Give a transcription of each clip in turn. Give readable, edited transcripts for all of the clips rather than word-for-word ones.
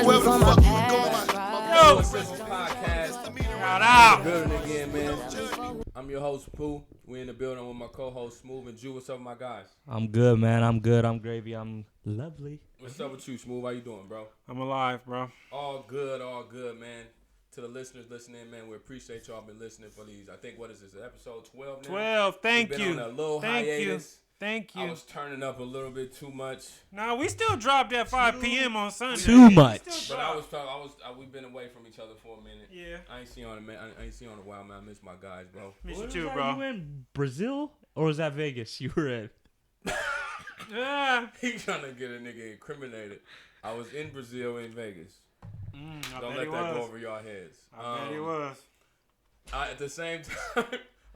wherever the fuck we're going. Yo, podcast. Shout out. Building again, man. I'm your host, Pooh. We in the building with my co-host, Smooth and Jew. What's up, my guys? I'm good, man. I'm good. I'm gravy. I'm lovely. What's up with you, Smooth? How you doing, bro? I'm alive, bro. All good, man. To the listeners listening, man, we appreciate y'all been listening for these. I think, what is this, episode 12 now? 12, thank We've you. been on a little Thank hiatus. Thank you. I was turning up a little bit too much. Nah, we still dropped at 5 p.m. on Sunday. Too much. But we've been away from each other for a minute. Yeah. I ain't seen you in a while, man. I miss my guys, bro. Miss you What too, was that, bro. You in Brazil or was that Vegas you were in? Yeah. He trying to get a nigga incriminated. I was in Brazil, in Vegas. Don't let that go over y'all heads. I bet he was. At the same time,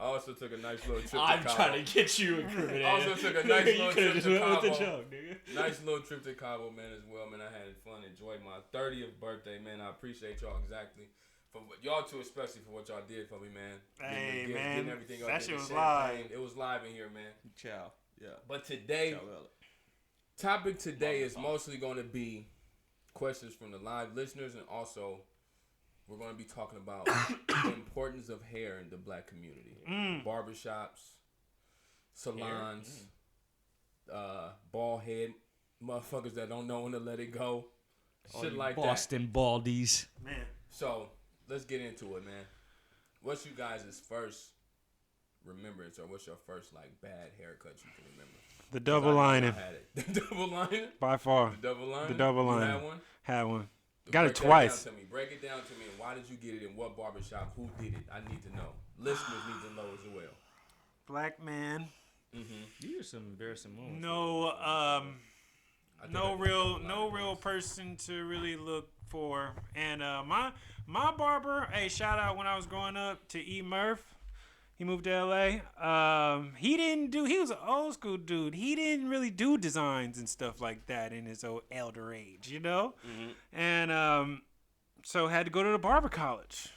I also took a nice little trip to I'm Cabo. trying to get you incriminated. I also took a nice little trip just to went Cabo. with the joke, nigga. Nice little trip to Cabo, man, as well, man. I had fun, enjoyed my 30th birthday, man. I appreciate y'all exactly. For y'all too, especially for what y'all did for me, man. Hey, getting man. Getting everything That up, shit was champagne. live. It was live in here, man. Ciao. Yeah. But today, topic today is mostly going to be questions from the live listeners, and also we're going to be talking about the importance of hair in the black community. Barbershops, salons, bald head motherfuckers that don't know when to let it go. Shit like Boston baldies. Man. So let's get into it, man. What's you guys' first remembrance, or what's your first like bad haircut you can remember? The double lining. I had it. The double lining? By far. The double lining? The double You lining. had one? Had one. Got it Break that twice. down to me. Break it down to me. And why did you get it? In what barbershop? Who did it? I need to know. Listeners need to know as well. Black man. These are some embarrassing moments. No real person to really look for. And my barber, hey, shout out when I was growing up to E. Murph. He moved to LA. He was an old school dude. He didn't really do designs and stuff like that in his old elder age, you know? And so had to go to the barber college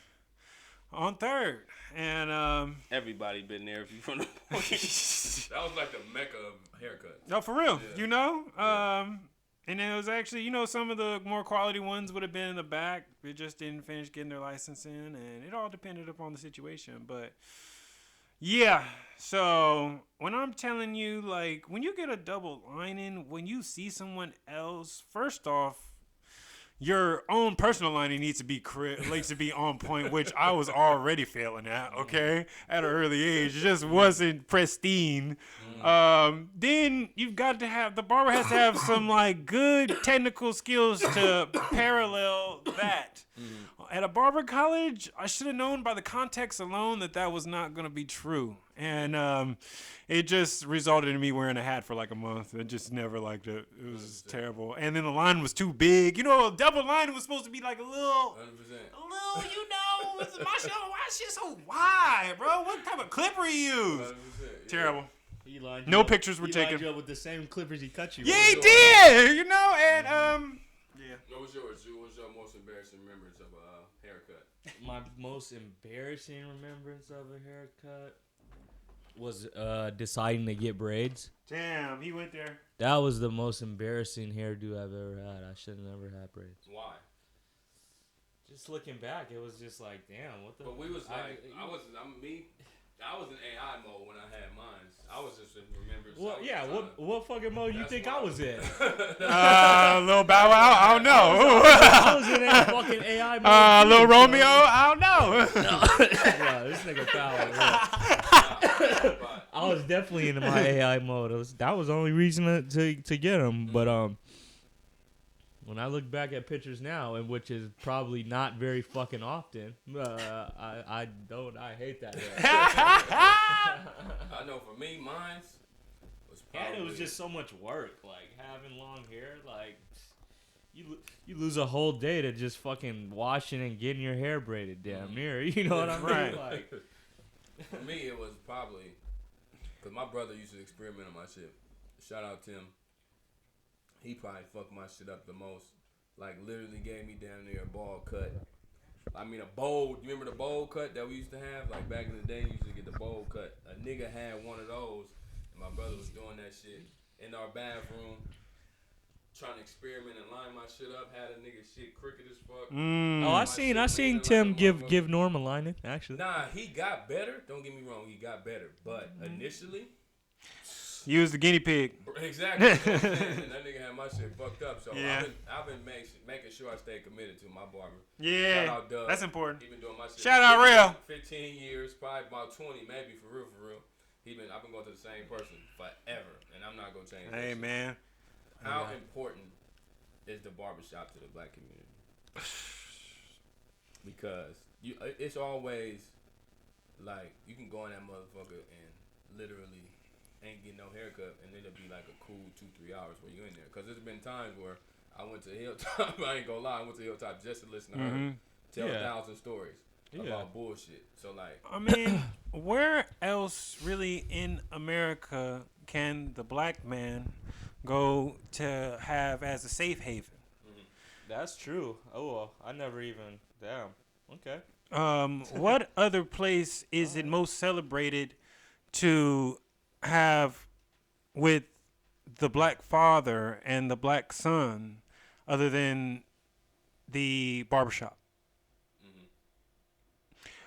on 3rd. And Everybody been there if you from the That was like the mecca of haircuts. no, for real, Yeah. you know? And it was actually, some of the more quality ones would have been in the back. They just didn't finish getting their license in, and it all depended upon the situation. But yeah, so when I'm telling you, like, when you get a double lining, when you see someone else, first off, your own personal lining needs to be on point, which I was already failing at, okay, at an early age. It just wasn't pristine. Then you've got to have, the barber has to have some, like, good technical skills to parallel that. At a barber college, I should have known by the context alone that was not going to be true. And it just resulted in me wearing a hat for like a month. I just never liked it. It was terrible. And then the line was too big. A double line was supposed to be like a little, 100%. my shit's so wide, bro. What type of clipper you use? 100%. Terrible. He lined No you up- pictures were he taken. lined you up with the same clippers he cut you Yeah, with. he did, and yeah. What was yours? What was your most embarrassing remembrance of a haircut? My most embarrassing remembrance of a haircut was deciding to get braids. Damn, he went there. That was the most embarrassing hairdo I've ever had. I should have never had braids. Why? Just looking back, it was just like, damn, what the... But we was like, I was in AI mode when I had mine. I was just remembering. Well, yeah, what fucking mode you That's think why I was in? Little Bow Wow, I don't know. I was in a fucking AI mode. Little too, Romeo, I don't know. Bro, this nigga foul. I was definitely in my AI mode. That was the only reason to get him. But when I look back at pictures now, and which is probably not very fucking often, I hate that. I know for me, mine was probably. And it was just so much work, like having long hair, like you lose a whole day to just fucking washing and getting your hair braided damn near. You know what I mean? Right. Like, For me, it was probably because my brother used to experiment on my shit. Shout out Tim. He probably fucked my shit up the most. Like literally gave me down there a ball cut. I mean a bowl. You remember the bowl cut that we used to have? Like back in the day, you used to get the bowl cut. A nigga had one of those, and my brother was doing that shit in our bathroom. trying to experiment and line my shit up. Had a nigga shit crooked as fuck. Oh, I seen Tim give Norm a lining actually. Nah, he got better. Don't get me wrong, he got better. But initially, You was the guinea pig. exactly. You know what I'm saying? And that nigga had my shit fucked up. So Yeah. I've been making sure I stay committed to my barber. Yeah, Shout out Doug. that's important. He been doing my shit. Shout out Real. 15 years, probably about 20, maybe for real. I've been going to the same person forever, and I'm not gonna change. that Hey shit. man, How important is the barbershop to the black community? Because it's always like you can go in that motherfucker and literally ain't get no haircut, and it'll be like a cool 2-3 hours where you in there. Because there's been times where I went to Hilltop. I ain't gonna lie, I went to Hilltop just to listen to her tell 1,000 stories about bullshit. So like, I mean, where else really in America can the black man go to have as a safe haven? That's true. Oh, well, I never even. Damn. Okay. What other place is it most celebrated to have with the black father and the black son other than the barbershop?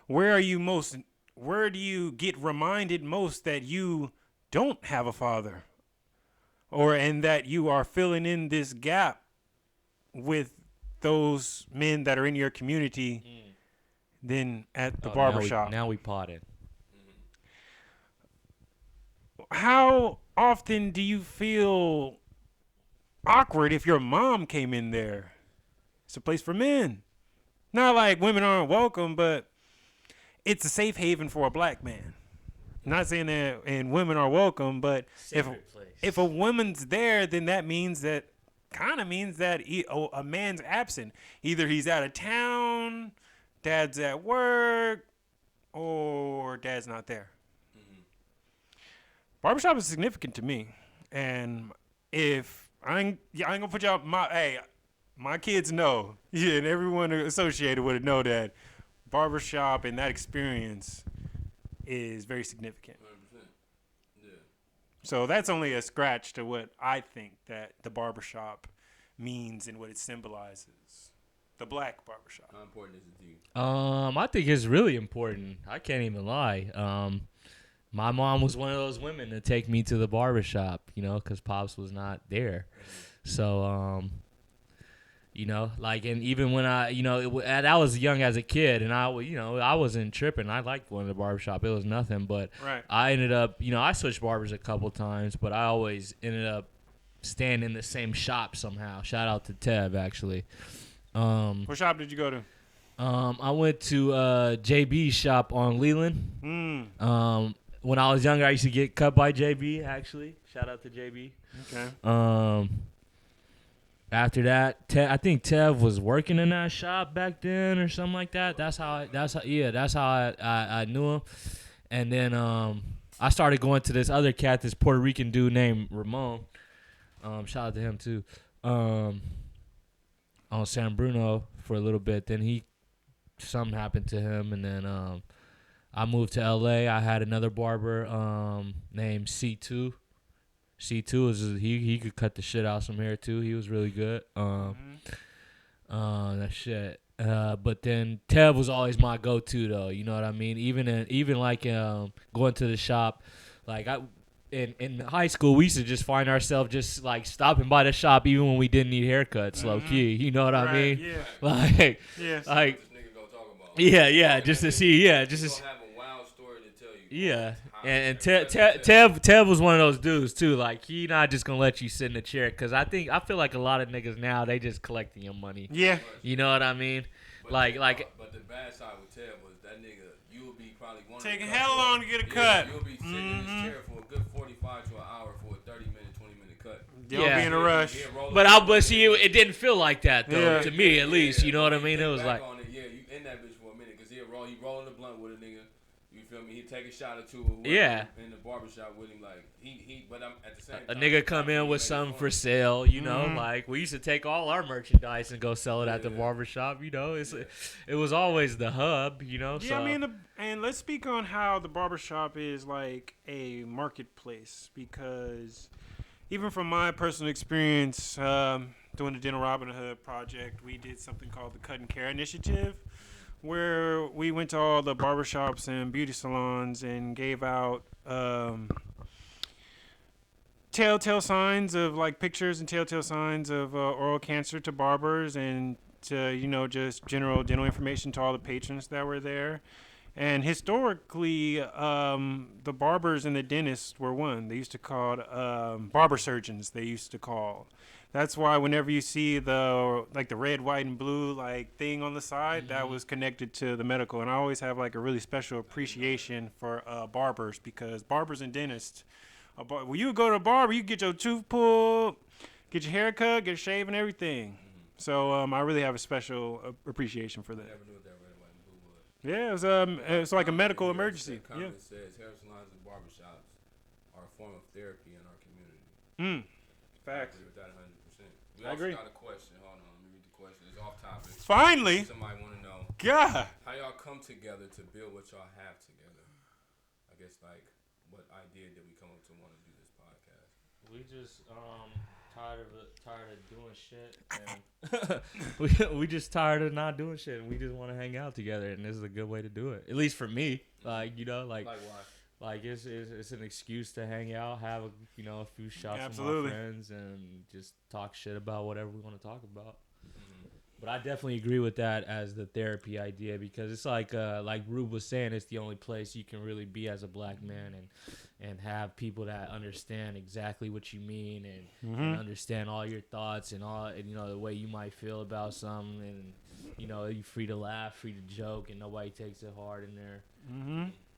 Where do you get reminded most that you don't have a father, and that you are filling in this gap with those men that are in your community than at the barbershop? Now we potted. How often do you feel awkward if your mom came in there? It's a place for men. Not like women aren't welcome, but it's a safe haven for a black man. I'm not saying that and women are welcome, but if a woman's there, then that means that a man's absent. Either he's out of town, dad's at work, or dad's not there. Barbershop is significant to me, and if I ain't gonna put y'all my kids know, and everyone associated with it know that barbershop and that experience is very significant. 100%. Yeah. So that's only a scratch to what I think that the barbershop means and what it symbolizes. The black barbershop. How important is it to you? I think it's really important. I can't even lie. My mom was one of those women to take me to the barbershop, because Pops was not there. So, and even when I was young as a kid, and I wasn't tripping. I liked going to the barbershop. It was nothing, but Right. I ended up, I switched barbers a couple times, but I always ended up staying in the same shop somehow. Shout out to Tev, actually. What shop did you go to? I went to JB's shop on Leland. When I was younger, I used to get cut by JB, actually. Shout out to JB. Okay. After that, I think Tev was working in that shop back then or something like that. That's how I knew him. And then I started going to this other cat, this Puerto Rican dude named Ramon. Shout out to him too. On San Bruno for a little bit. Then something happened to him, and then I moved to LA. I had another barber named C2. C2 is he could cut the shit out some hair too. He was really good. That shit. But then Tev was always my go-to though. You know what I mean? Even like going to the shop, like in high school we used to just find ourselves just like stopping by the shop even when we didn't need haircuts, low key. You know what I mean? Yeah. Like, Yes. like, This nigga gonna talk about. yeah, just to see, He gonna have a wild story to tell you. yeah. And Tev was one of those dudes too. Like, he not just gonna let you sit in the chair, cause I feel like a lot of niggas now, they just collecting your money. Yeah. You know what I mean? But but the bad side with Ted was that nigga. You would be probably one Taking hell long to get a cut. You'll be sitting in this chair for a good 45 to an hour for a 30-minute, 20-minute cut. Don't be in a rush. But see, it didn't feel like that though. Yeah. To me, at least, you know what I mean? It was like, you in that bitch for a minute, cause he rolling the blunt with a nigga. You feel me? He take a shot or two. Or whatever Yeah. In the barbershop with him, like but I'm at the same a time. nigga come in with something for sale, you know, like we used to take all our merchandise and go sell it at the barbershop, you know. It was always the hub, you know. Yeah, so. I mean, and let's speak on how the barbershop is like a marketplace, because even from my personal experience doing the Dental Robin Hood project, we did something called the Cut and Care Initiative, where we went to all the barbershops and beauty salons and gave out telltale signs of like pictures and telltale signs of oral cancer to barbers and to just general dental information to all the patrons that were there. And historically, the barbers and the dentists were one. They used to call barber surgeons. They used to call. That's why whenever you see the red, white, and blue like thing on the side, that was connected to the medical. And I always have like a really special appreciation for barbers, because barbers and dentists. When you go to a barber, you get your tooth pulled, get your hair cut, get a shave, and everything. So I really have a special appreciation for that. Never knew what that red, white, and blue was. Yeah, it's like a medical emergency. That comment says hair salons and barbershops are a form of therapy in our community. Facts. I agree with that 100%. We I also agree. got a question. Hold on, let me read the question. It's off topic. Finally, Somebody want to know God. how y'all come together to build what y'all have together. I guess like what idea did we come up to want to do this podcast? We just tired of doing shit, and we just tired of not doing shit, and we just want to hang out together, and this is a good way to do it. At least for me, like Like why? like it's an excuse to hang out, have a few shots Absolutely. with my friends, and just talk shit about whatever we want to talk about. But I definitely agree with that as the therapy idea, because it's like Rube was saying, it's the only place you can really be as a black man and have people that understand exactly what you mean and understand all your thoughts and all the way you might feel about something, and you're free to laugh, free to joke, and nobody takes it hard in there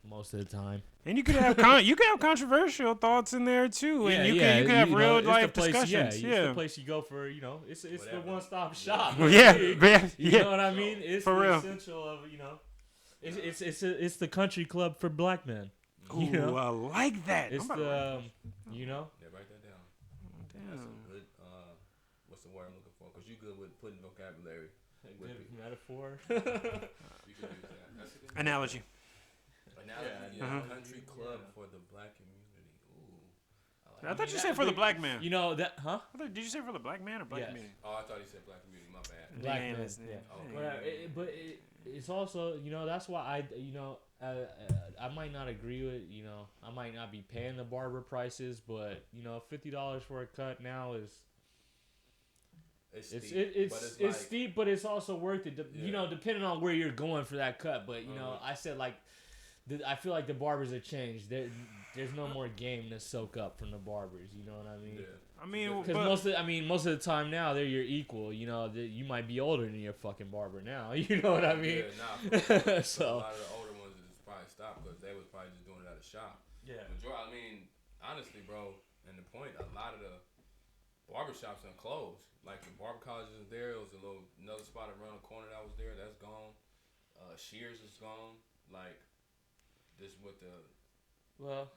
most of the time. And you could have controversial thoughts in there too, and you can have real life discussions. Yeah, it's the place you go for. It's the one-stop shop. Yeah, you know what I mean? It's For the real. essential of it's the country club for black men. Ooh, I like that. It's the Yeah, write that down. That's a good, what's the word I'm looking for? Because you good with putting vocabulary. With good it. metaphor. You can use that. That's a good Analogy. Country club for the black community. Ooh. I thought you said for the black man. Did you say for the black man or black Yes. community? Oh, I thought he said black community. My bad. Black Man, men, listen, yeah. But it's also that's why I might not agree with I might not be paying the barber prices, but $50 for a cut now is it's steep, but it's also worth it. Depending on where you're going for that cut. But I said I feel like the barbers have changed. There's no more game to soak up from the barbers. You know what I mean? Yeah. I mean, Because most of the time now they're your equal. You might be older than your fucking barber now. You know what I mean? Yeah, So a lot of the older ones just probably stopped because they was probably just doing it out of shop. yeah. I mean, honestly, bro, and the point, a lot of the barbershops are closed. Like the barber college is there. It was another spot around the corner that was there. That's gone. Shears is gone. Like this with the. Well,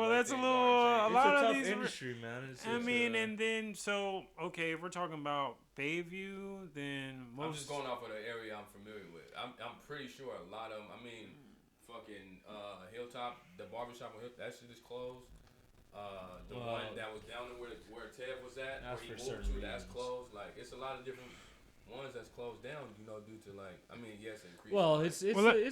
that's a things little. are A changing. lot it's a of tough these. industry, man. And then if we're talking about Bayview, then I'm just going off of the area I'm familiar with. I'm pretty sure a lot of them. I mean, fucking Hilltop, the barbershop on Hilltop, that shit is closed. The one that was down there where Ted was at, where he moved to, that's closed. Like, it's a lot of different ones that's closed down, due to increase. Well, it's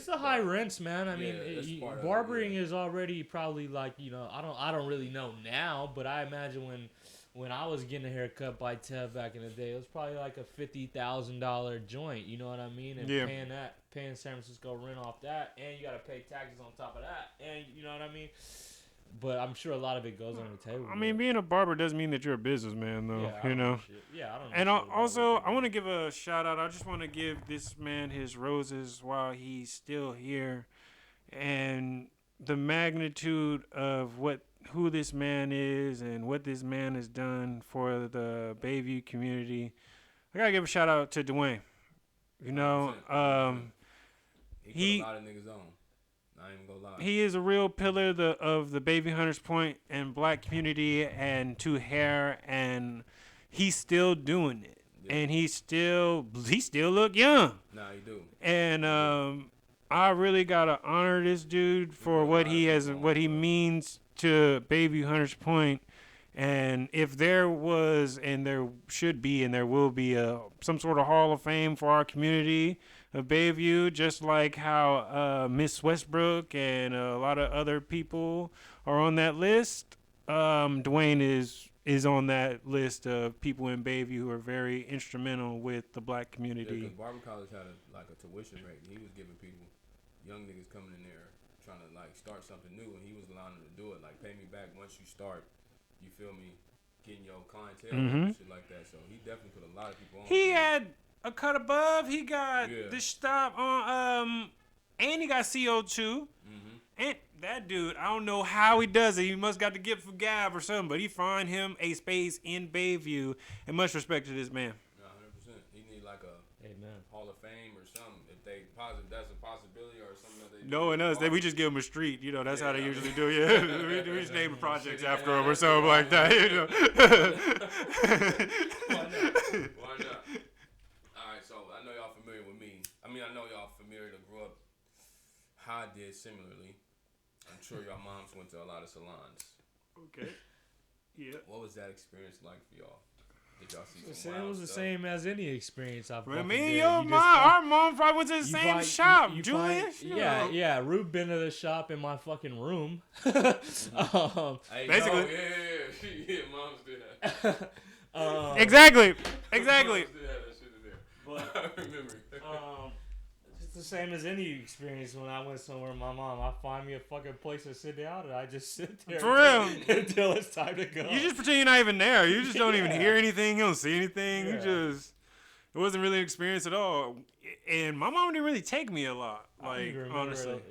the high rents, man. I mean, that's part of it, barbering is already probably like I don't really know now, but I imagine when I was getting a haircut by Tev back in the day, it was probably like a $50,000 joint. You know what I mean? And paying San Francisco rent off that, and you got to pay taxes on top of that, and you know what I mean. But I'm sure a lot of it goes on the table. I mean, being a barber doesn't mean that you're a businessman, though. I don't know. And also, I want to give a shout out. I just want to give this man his roses while he's still here, and the magnitude of who this man is and what this man has done for the Bayview community. I gotta give a shout out to Dwayne. He put a lot of niggas on. I ain't even gonna lie. He is a real pillar of the Bayview Hunters Point and black community and to hair, and he's still doing it. Yeah. And he still look young. Nah, he do. And I really gotta honor this dude for what he means to Bayview Hunters Point And if there was, and there should be, and there will be some sort of Hall of Fame for our community of Bayview, just like how Miss Westbrook and a lot of other people are on that list. Dwayne is on that list of people in Bayview who are very instrumental with the black community. Yeah, 'cause Barber College had a tuition rate. He was giving people, young niggas coming in there trying to like start something new, and he was allowing them to do it. Like, pay me back once you start. You feel me? Getting your clientele and shit like that. So he definitely put a lot of people on. He had a cut above. He got the stop on. And he got CO2. And that dude, I don't know how he does it. He must got the gift for gab or something. But he find him a space in Bayview. And much respect to this man. Yeah, 100%. He need like a Amen. Hall of Fame or something. If they positive, that's a possibility or something that they. No, and us, we just give him a street. You know, that's how they usually do it. Yeah, we just name the projects after him or something like that. You know. Why not? All right, so I know y'all familiar with me. I mean, I know y'all familiar to grow up how I did similarly. I'm sure y'all moms went to a lot of salons. Okay. Yeah. What was that experience like for y'all? Did y'all see It some wild was the stuff? same as any experience I've Well, fucking me and did. your You mom, just our mom probably went to the you same find- shop, you Julian. find- yeah. Rube been to the shop in my fucking room. Hey, Basically. no, yeah, moms did that. Exactly. Moms did have that shit in there. But I remember. it's the same as any experience when I went somewhere with my mom. I find me a fucking place to sit down and I just sit there For real. until it's time to go. You just pretend you're not even there. You just don't even Yeah. hear anything. You don't see anything. Yeah. It wasn't really an experience at all. And my mom didn't really take me a lot. I don't Like, even remember honestly.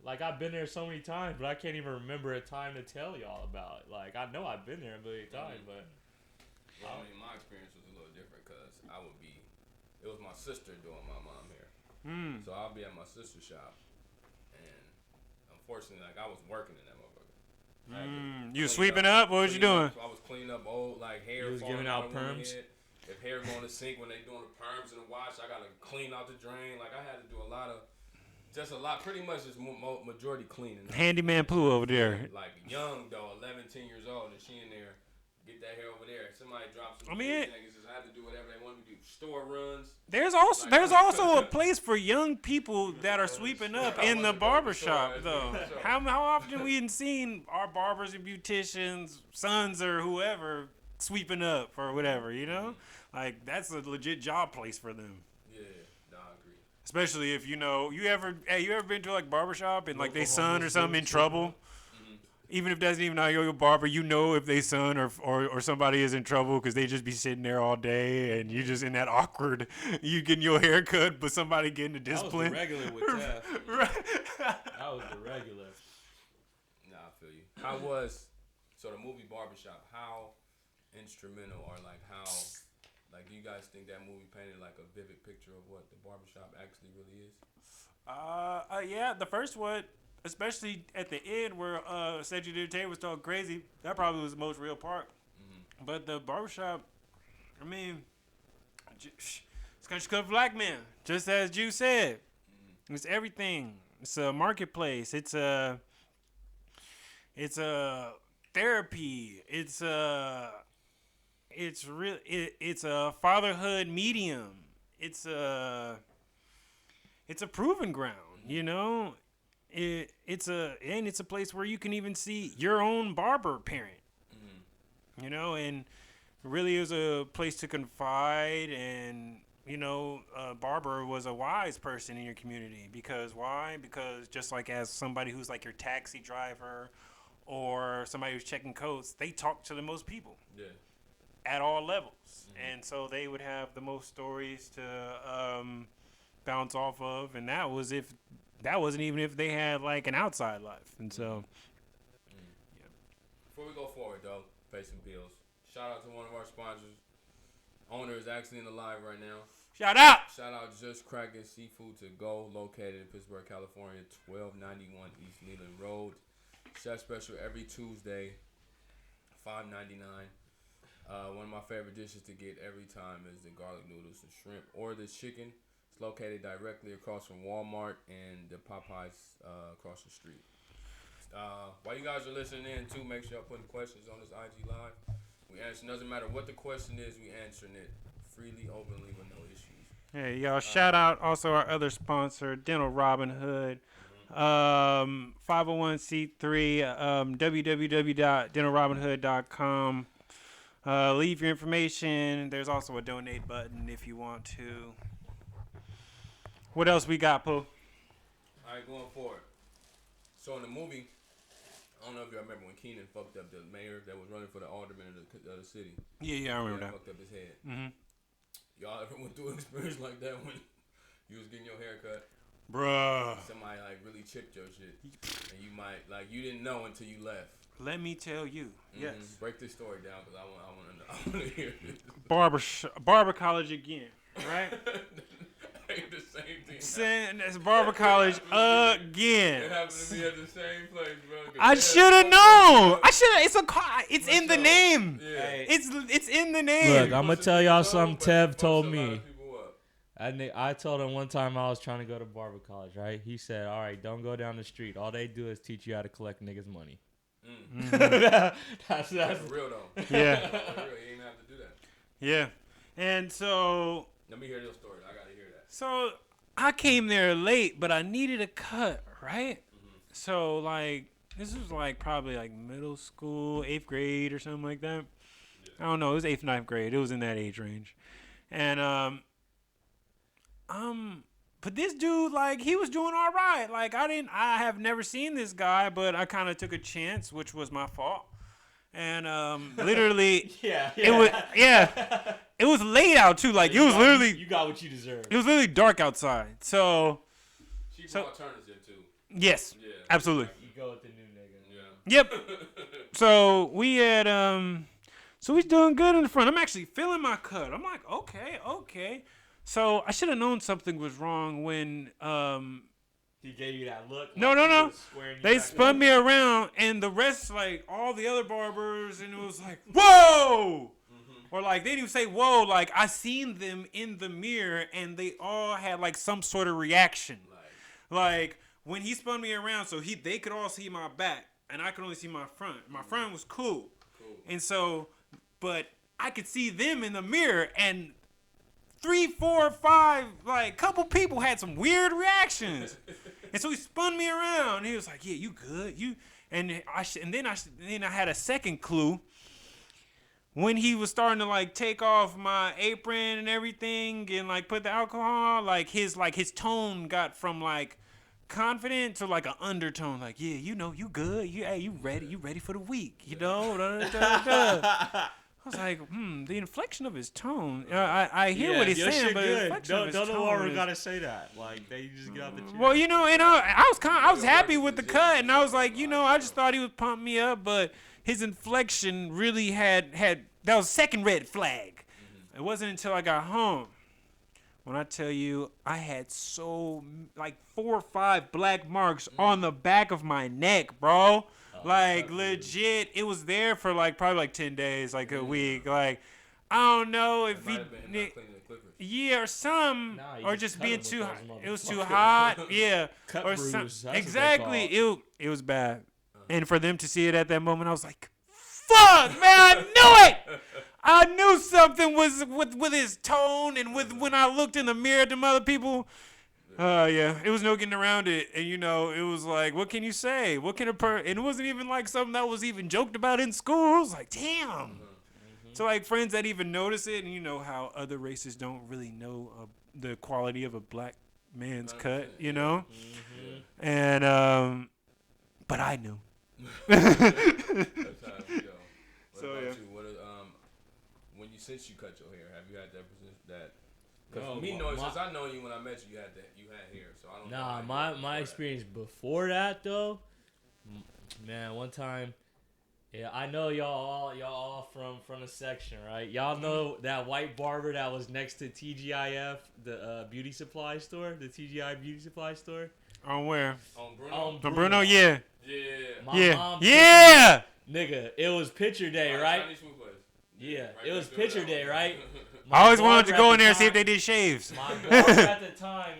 like I've been there so many times, but I can't even remember a time to tell y'all about. Like, I know I've been there a million times, but Well, I mean, my experience was a little different because it was my sister doing my mom hair. So I'll be at my sister's shop, and unfortunately, like, I was working in that motherfucker. I had to You clean sweeping up? What was you clean doing? I was cleaning up old, like, hair. You was falling giving out of women's perms? head. If hair going to sink when they doing the perms in the wash, I gotta clean out the drain. Like, I had to do pretty much just majority cleaning. Handyman Pooh over there. Like, young though, 11, 10 years old, and she in there, get that hair over there. Somebody drops some. I mean, I had to do whatever they want me to do. Store runs. There's also a place for young people that are sweeping up in the barber shop, though. How often we seen our barbers and beauticians, sons or whoever, sweeping up or whatever, you know? Like, that's a legit job place for them. Yeah, no, I agree. Especially if you ever been to like barbershop and like they Local son or homeless something in dudes trouble? Even if that's even not your barber, you know if they son or somebody is in trouble because they just be sitting there all day and you just in that awkward, you getting your hair cut, but somebody getting a discipline. That was the regular with Tef. That was the regular. Nah, I feel you. So the movie Barbershop, how instrumental or like how, like, do you guys think that movie painted like a vivid picture of what the barbershop actually really is? Yeah, the first one, especially at the end where Cedric Digitator was talking crazy, that probably was the most real part. But the barbershop, I mean, it's Country Club Black Man, just as you said. It's everything. It's a marketplace. It's a therapy. It's a fatherhood medium. It's a proving ground, you know. It's a place where you can even see your own barber parent, you know, and really is a place to confide. And you know, barber was a wise person in your community because why? Because just like as somebody who's like your taxi driver or somebody who's checking coats, they talk to the most people. Yeah. At all levels, and so they would have the most stories to bounce off of, and that wasn't even if they had like an outside life. And so yeah. Before we go forward though, pay some bills. Shout out to one of our sponsors. Owner is actually in the live right now. Shout out Just Cracking Seafood to Go, located in Pittsburgh, California, 1291 East Leland Road. Chef special every Tuesday, $5.99. One of my favorite dishes to get every time is the garlic noodles, the shrimp, or the chicken. It's located directly across from Walmart and the Popeyes across the street. While you guys are listening in, too, make sure y'all putting questions on this IG Live. We answer. Doesn't matter what the question is, we answering it freely, openly, with no issues. Hey, y'all, shout out also our other sponsor, Dental Robin Hood. 501c3, www.dentalrobinhood.com. Leave your information. There's also a donate button if you want to. What else we got, Pooh? All right, going forward. So in the movie, I don't know if y'all remember when Keenan fucked up the mayor that was running for the alderman of the city. Yeah, I remember that. Fucked up his head. Mm-hmm. Y'all ever went through an experience like that when you was getting your hair cut? Bruh. Somebody like really chipped your shit, and you might like you didn't know until you left. Let me tell you. Yes. Break this story down because I want to hear this. Barber college again, right? Ain't the same thing. That's Barber college again. It happened to me at the same place, bro. I should have known. It's in the name. Yeah. It's in the name. Look, I'm gonna tell y'all something Tev told me. I told him one time I was trying to go to Barber college, right? He said, all right, don't go down the street. All they do is teach you how to collect niggas' money. That's real though. Yeah. For real, you ain't have to do that. Yeah. And so. Let me hear your story. I gotta hear that. So I came there late, but I needed a cut, right? Mm-hmm. So like this was like probably like middle school, 8th grade or something like that. Yeah. I don't know. It was 8th, 9th grade. It was in that age range, and but this dude, like, he was doing all right. Like, I have never seen this guy, but I kind of took a chance, which was my fault. And literally, it was late out too. Like, it was literally, you got what you deserve. It was literally dark outside. So, cheap alternative too. Yes, yeah, absolutely. You go with the new nigga. Yeah. Yep. So we had so he's doing good in the front. I'm actually feeling my cut. I'm like, okay. So I should have known something was wrong when he gave you that look. No. They spun me around, and the rest, like all the other barbers, and it was like, whoa! Mm-hmm. Or like they didn't even say whoa. Like I seen them in the mirror, and they all had like some sort of reaction. Like when he spun me around, so they could all see my back, and I could only see my front. My front was cool. And so, but I could see them in the mirror, and 3, 4, 5, like, couple people had some weird reactions, and so he spun me around. He was like, "Yeah, you good? You?" And then I had a second clue when he was starting to like take off my apron and everything, and like put the alcohol. Like his tone got from like confident to like an undertone. Like, "Yeah, you know, you good? You ready for the week? You know?" I was like, the inflection of his tone. I hear what he's saying, but the inflection of his tone. Don't know why we gotta say that. Like they just get out the chair. Well, you know, and I was happy with the cut, and I was like, you know, I just thought he would pump me up, but his inflection really had that was second red flag. It wasn't until I got home when I tell you I had like 4 or 5 black marks on the back of my neck, bro. Like legit, it was there for like probably like 10 days, like a week. Like I don't know if or some, or just being too hot. It was too hot, yeah. Or some, exactly. It was bad, and for them to see it at that moment, I was like, "Fuck, man! I knew it. I knew something was with his tone and with when I looked in the mirror at them other people." Yeah, it was no getting around it, and you know, it was like, what can you say? What can and it wasn't even like something that was even joked about in school. It was like, damn. Mm-hmm. So like friends that even notice it, and you know how other races don't really know the quality of a black man's cut, you know. Mm-hmm. And but I knew. That's how it go. What about you? Since you cut your hair, have you had that? Because since I know you when I met you, you had hair. So I don't know. Nah, my experience before that though, man, one time, yeah, I know y'all all from the section, right? Y'all know that white barber that was next to TGIF, the beauty supply store, the TGI beauty supply store. On where? On Bruno. On Bruno, yeah. My mom nigga, it was picture day, right? Yeah, right, it was picture day, right? I always wanted to go in there and see if they did shaves. My barber at the time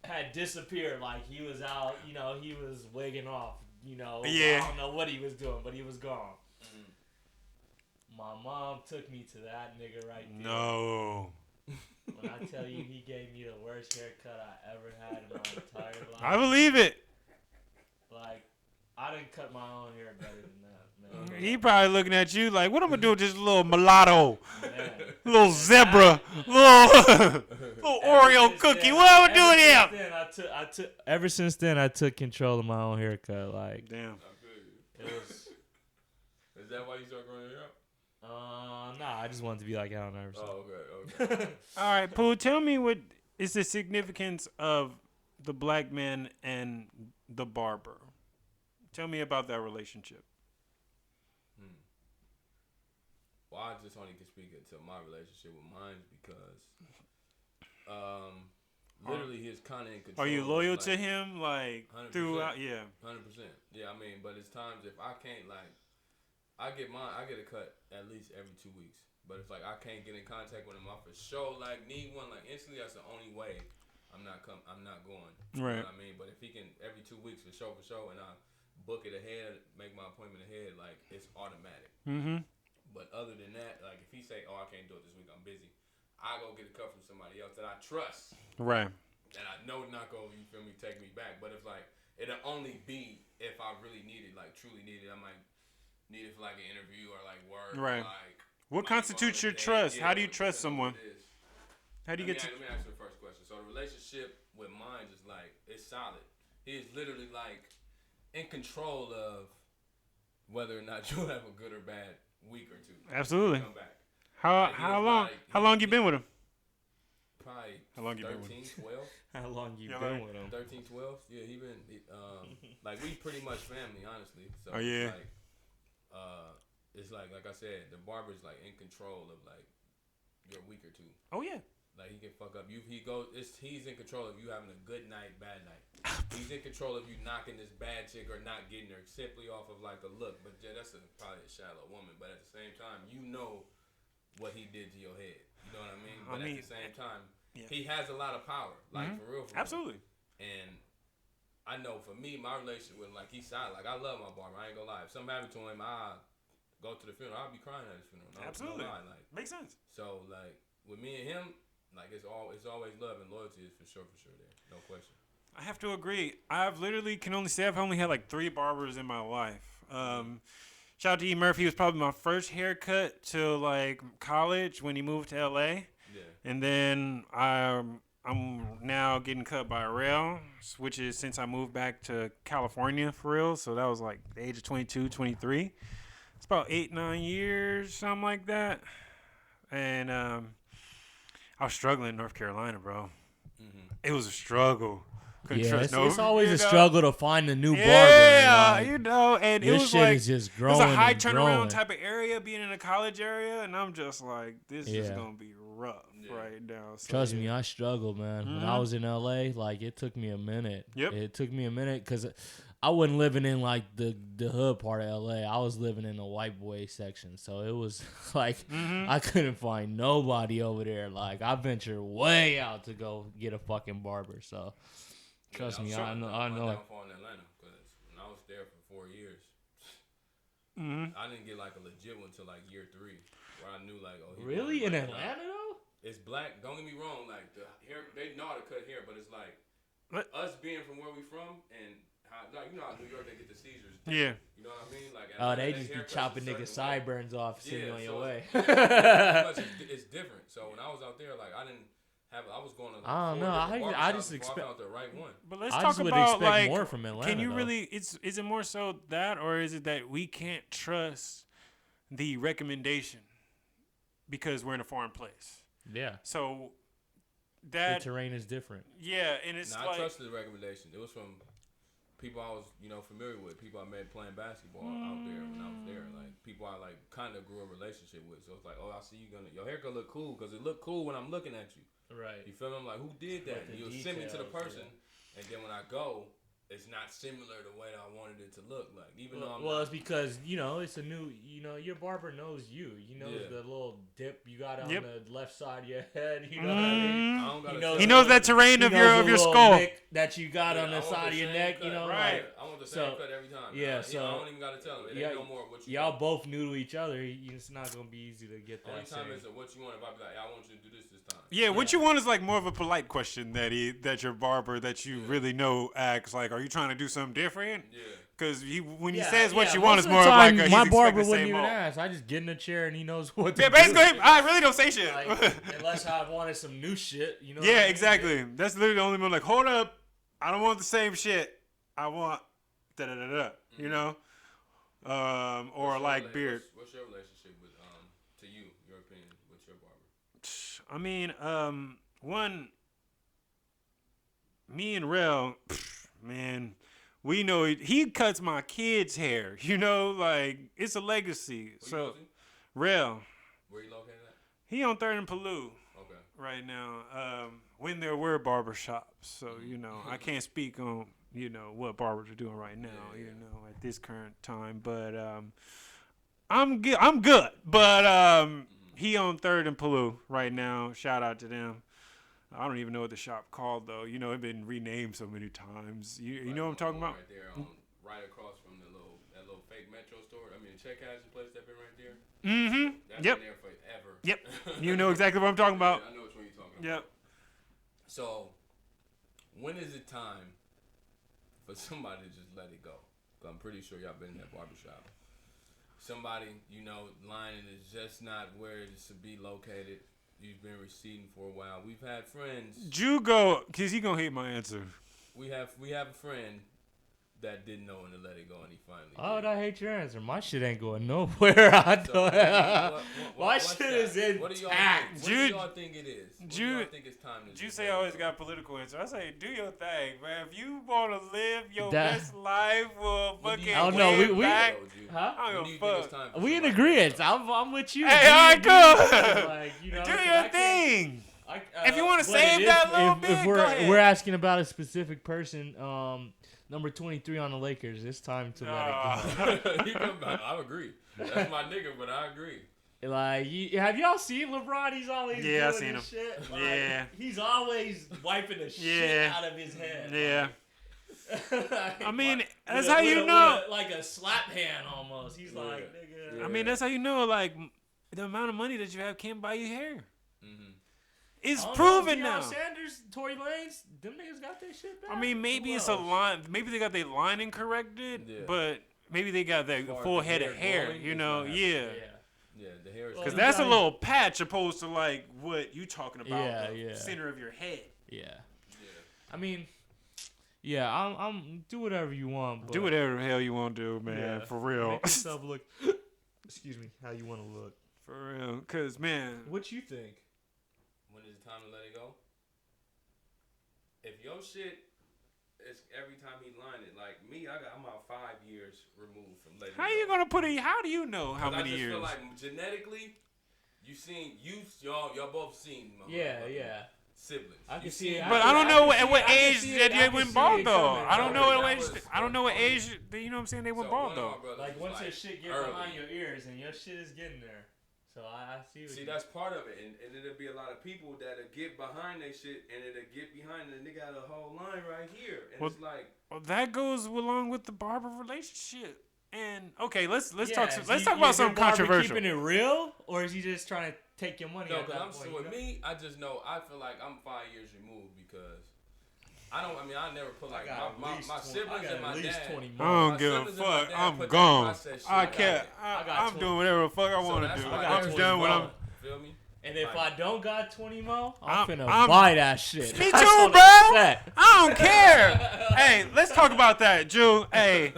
had disappeared. Like, he was out, you know, he was wigging off. Yeah. I don't know what he was doing, but he was gone. My mom took me to that nigga right there. No. When I tell you he gave me the worst haircut I ever had in my entire life. I believe it. Like, I didn't cut my own hair better than that, man. He probably looking at you like, what am I gonna do with this little mulatto, Man. little zebra, little Oreo cookie? What am I do with him? Ever since then, I took control of my own haircut. Like, Damn. it was. Is that why you started growing your hair out? Nah, I just wanted to be like Allen Iverson. Oh, okay. All right, Pooh, tell me what is the significance of the black man and the barber. Tell me about that relationship. Well, I just only can speak to my relationship with mine because, literally, he's kind of in control. Are you loyal to him, like 100%. throughout? Yeah. 100%. Yeah, I mean, but it's times if I can't, like, I get a cut at least every 2 weeks. But it's like I can't get in contact with him. I for sure like need one like instantly. That's the only way I'm not going. Right. You know what I mean? But if he can every 2 weeks for sure, and I book it ahead, make my appointment ahead, like it's automatic. Mm-hmm. But other than that, like if he say, "Oh, I can't do it this week, I'm busy," I go get a cut from somebody else that I trust. Right. And I know not gonna, you feel me, take me back. But if like it'll only be if I really need it, like truly need it. I might need it for like an interview or like work. Right. Or, like what constitutes your trust? How do you trust someone? How do you get to? Let me ask you the first question. So the relationship with mine is like it's solid. He is literally like in control of whether or not you'll have a good or bad week or two. Absolutely. Come back. How long? How long you been with him? Probably How long you been with 13, 12. How long you Yeah, been like- with him? 13, 12. Yeah, he been like we pretty much family, honestly. So Oh, yeah. it's like I said, the barber's like in control of like your week or two. Oh yeah. Like he can fuck up you. He's in control of you having a good night, bad night. He's in control of you knocking this bad chick or not getting her simply off of like a look. But yeah, that's probably a shallow woman. But at the same time, you know what he did to your head. You know what I mean? But at the same time, he has a lot of power. Like for real. Absolutely. And I know for me, my relationship with him, like he's solid. Like I love my barber. I ain't gonna lie. If something happened to him, I go to the funeral. I'll be crying at his funeral. No, Absolutely. no lie. Like Makes sense. so, like with me and him, like it's always love and loyalty is for sure there. No question. I have to agree. I've literally can only say I've only had like 3 barbers in my life. Shout out to E. Murphy. Was probably my first haircut till like college when he moved to LA. Yeah. And then I'm now getting cut by Rail, which is since I moved back to California for real. So that was like the age of 22, 23. It's about 8-9 years, something like that. And I was struggling in North Carolina, bro. Mm-hmm. It was a struggle. Couldn't Yeah, trust it's no- always you a know? struggle to find a new barber. Yeah, like, you know, and it this was shit like is just it growing. was a high and turnaround growing. type of area, being in a college area, and I'm just like, this is Yeah. gonna be rough right now. So, Trust yeah. me, I struggled, man. When I was in LA, like it took me a minute. Yep. It took me a minute because I wasn't living in like the hood part of LA. I was living in the white boy section, so it was like I couldn't find nobody over there. Like I ventured way out to go get a fucking barber. So trust me, I know. My downfall in Atlanta because when I was there for 4 years, I didn't get like a legit one until like year 3, where I knew like, oh, he Really going in black. Atlanta though? It's black. Don't get me wrong. Like the hair, they know how to cut hair, but it's like What? us being from where we from and how, like you know, how New York they get the Caesars. Yeah. You know what I mean? Like Oh, Atlanta, they just be haircuts chopping a niggas' certain way. sideburns off, sitting on your so way. it's different. So when I was out there, like I didn't have. I was going to. Like, I don't know. 4 different I barbershops just before I expect- found the right one. But let's I talk just would about expect like, more from Atlanta. can you though. really? Is it more so that, or is it that we can't trust the recommendation because we're in a foreign place? Yeah, So the that terrain is different. yeah, and it's I like trusted the recommendation. It was from people I was, familiar with, people I met playing basketball out there when I was there. Like people I like kind of grew a relationship with. So it's like, oh, I see your hair gonna look cool because it looked cool when I'm looking at you. Right. You feel me? I'm like, who did that? With the You'll send me to the details, person, and then when I go, it's not similar the way I wanted it to look. Like even though I'm Well, not, it's because it's a new. Your barber knows you. He knows Yeah. the little dip you got on Yep. the left side of your head. You know what I mean? I don't gotta He knows tell he knows you. that terrain He of knows your the of your little skull. nick that you got Yeah, on I the want side of your same neck. cut. Right. Like, I want want the So, same cut every time. yeah, I so- don't even gotta tell him. It Yeah, ain't no more what you y'all want. both new to each other. It's not gonna be easy to get Only that. time same. is what you want. If I be like, I want you to do this time. Yeah, what Yeah. you want is like more of a polite question that your barber that you really know asks. Like, are you trying to do something different? Yeah. Because when he Yeah, says what yeah, you most want, of it's the more of time, like a, my he's barber expecting the wouldn't same even mo. ask. I just get in the chair and he knows what to Yeah, do. basically, I really don't say shit. Like, unless I wanted some new shit, you know. what I Yeah, mean? exactly. That's literally the only one. Like, hold up, I don't want the same shit. I want da da da da. You know, or What's your like beard. What's your relationship with to you? Your opinion with your barber? I mean, one, me and Rel, man, we know he cuts my kids' hair. You know, like it's a legacy. Who you So go to? Rel, Where you located at? he on 3rd and Palou Okay. right now. When there were barbershops, so you know, I can't speak on what barbers are doing right now. Yeah. You know, at this current time, but I'm good. I'm good, but he on 3rd and Palou right now. Shout out to them. I don't even know what the shop called though. You know, it's been renamed so many times. You know what I'm talking about? Right there, right across from that little fake Metro store. I mean, the check cashing place that been right there. Mm-hmm. That's Yep. been there forever. Yep. You know exactly what I'm talking about. Yeah, I know which one you're talking Yep. about. So, when is it time for somebody to just let it go? 'Cause I'm pretty sure y'all been in that barbershop. Somebody, lining is just not where it should be located. You've been receding for a while. We've had friends. Jugo, cause he gonna hate my answer. We have a friend that didn't know when to let it go, and he finally. Why would did. I hate your answer? My shit ain't going nowhere. I So, don't. My what's shit that? is intact. What do y'all think it is? What do Jude- y'all think it's time to You just say let I it always go? got political answer. I say do your thing, man. If you wanna live your That- best life or What do you fucking I don't think know, way we- back. Huh? I When don't do you give a think it's fuck. time for We in somebody to let it agreement. go? I'm with you. Hey, Do all you- right, do you- cool. Like, you know, Do 'cause your I can't- thing. If you wanna but save it is- that little if bit, we're go ahead. we're asking about a specific person, number 23 on the Lakers, it's time to let it You come back. I agree. That's my nigga, but I agree. go. Like, have y'all seen LeBron? He's always Yeah, I doing seen this him. shit. Like, Yeah. he's always wiping the shit Yeah. out of his head. Yeah. Like, I mean, with that's a- how with you a- know. with a- like a slap hand almost. He's like, Yeah. nigga. I mean, that's how you know, like, the amount of money that you have can't buy you hair. Mm-hmm. It's I don't proven know, now. Deion Sanders, Tory Lanez, them niggas got their shit back. I mean, maybe Who it's a else? line. Maybe they got their lining corrected, Yeah. but maybe they got that far as full the head hair of hair. growing, You it's know, not yeah. Yeah. Yeah, the hair is. Well, Because you that's a guys- little patch opposed to like what you talking about. Yeah, the yeah. center of your head. Yeah. Yeah. I mean, yeah, I'm do whatever you want. But Do whatever the hell you want to do, man. Yeah. For real. Make yourself look. Excuse me. How you want to look? For real. Cause man, What you think? When is it time to let it go? If your shit is every time he line it, like me, I'm about 5 years removed from letting. how it you go. gonna put it? How do you know how 'Cause many I just years? feel like genetically, y'all both seen. my Yeah, motherfucking yeah. Siblings. I can You see it. But I I don't can know see at what it. I can age see that it. I they can went see bald it though. coming. I don't know That what age. was I don't know what funny. age. You know what I'm saying? They went So bald one of my though. brothers Like was once like your shit get early. behind your ears and your shit is getting there. So I see what See, you that's part of it, and it'll be a lot of people that'll get behind their shit, and it'll get behind, and they got a whole line right here, and Well, it's like, Well, that goes along with the barber relationship. And okay, let's Yeah, talk. is Let's he- talk is about your something barber controversial. Keeping it real, or is he just trying to take your money? no, at because that I'm point? so with me, I just know I feel like I'm 5 years removed because I never put like my siblings and my dad. I don't give a siblings and my fuck. dad I'm put that gone. process shit I out can't. there. I got I'm 20. doing whatever the fuck I So want to that's do. why I'm there's done when I'm. one. Feel me? And if I don't got 20 mo, I'm- I'm finna I'm- buy that shit. Me That's too, on bro. the set. I don't care. Hey, let's talk about that, Jew. Hey,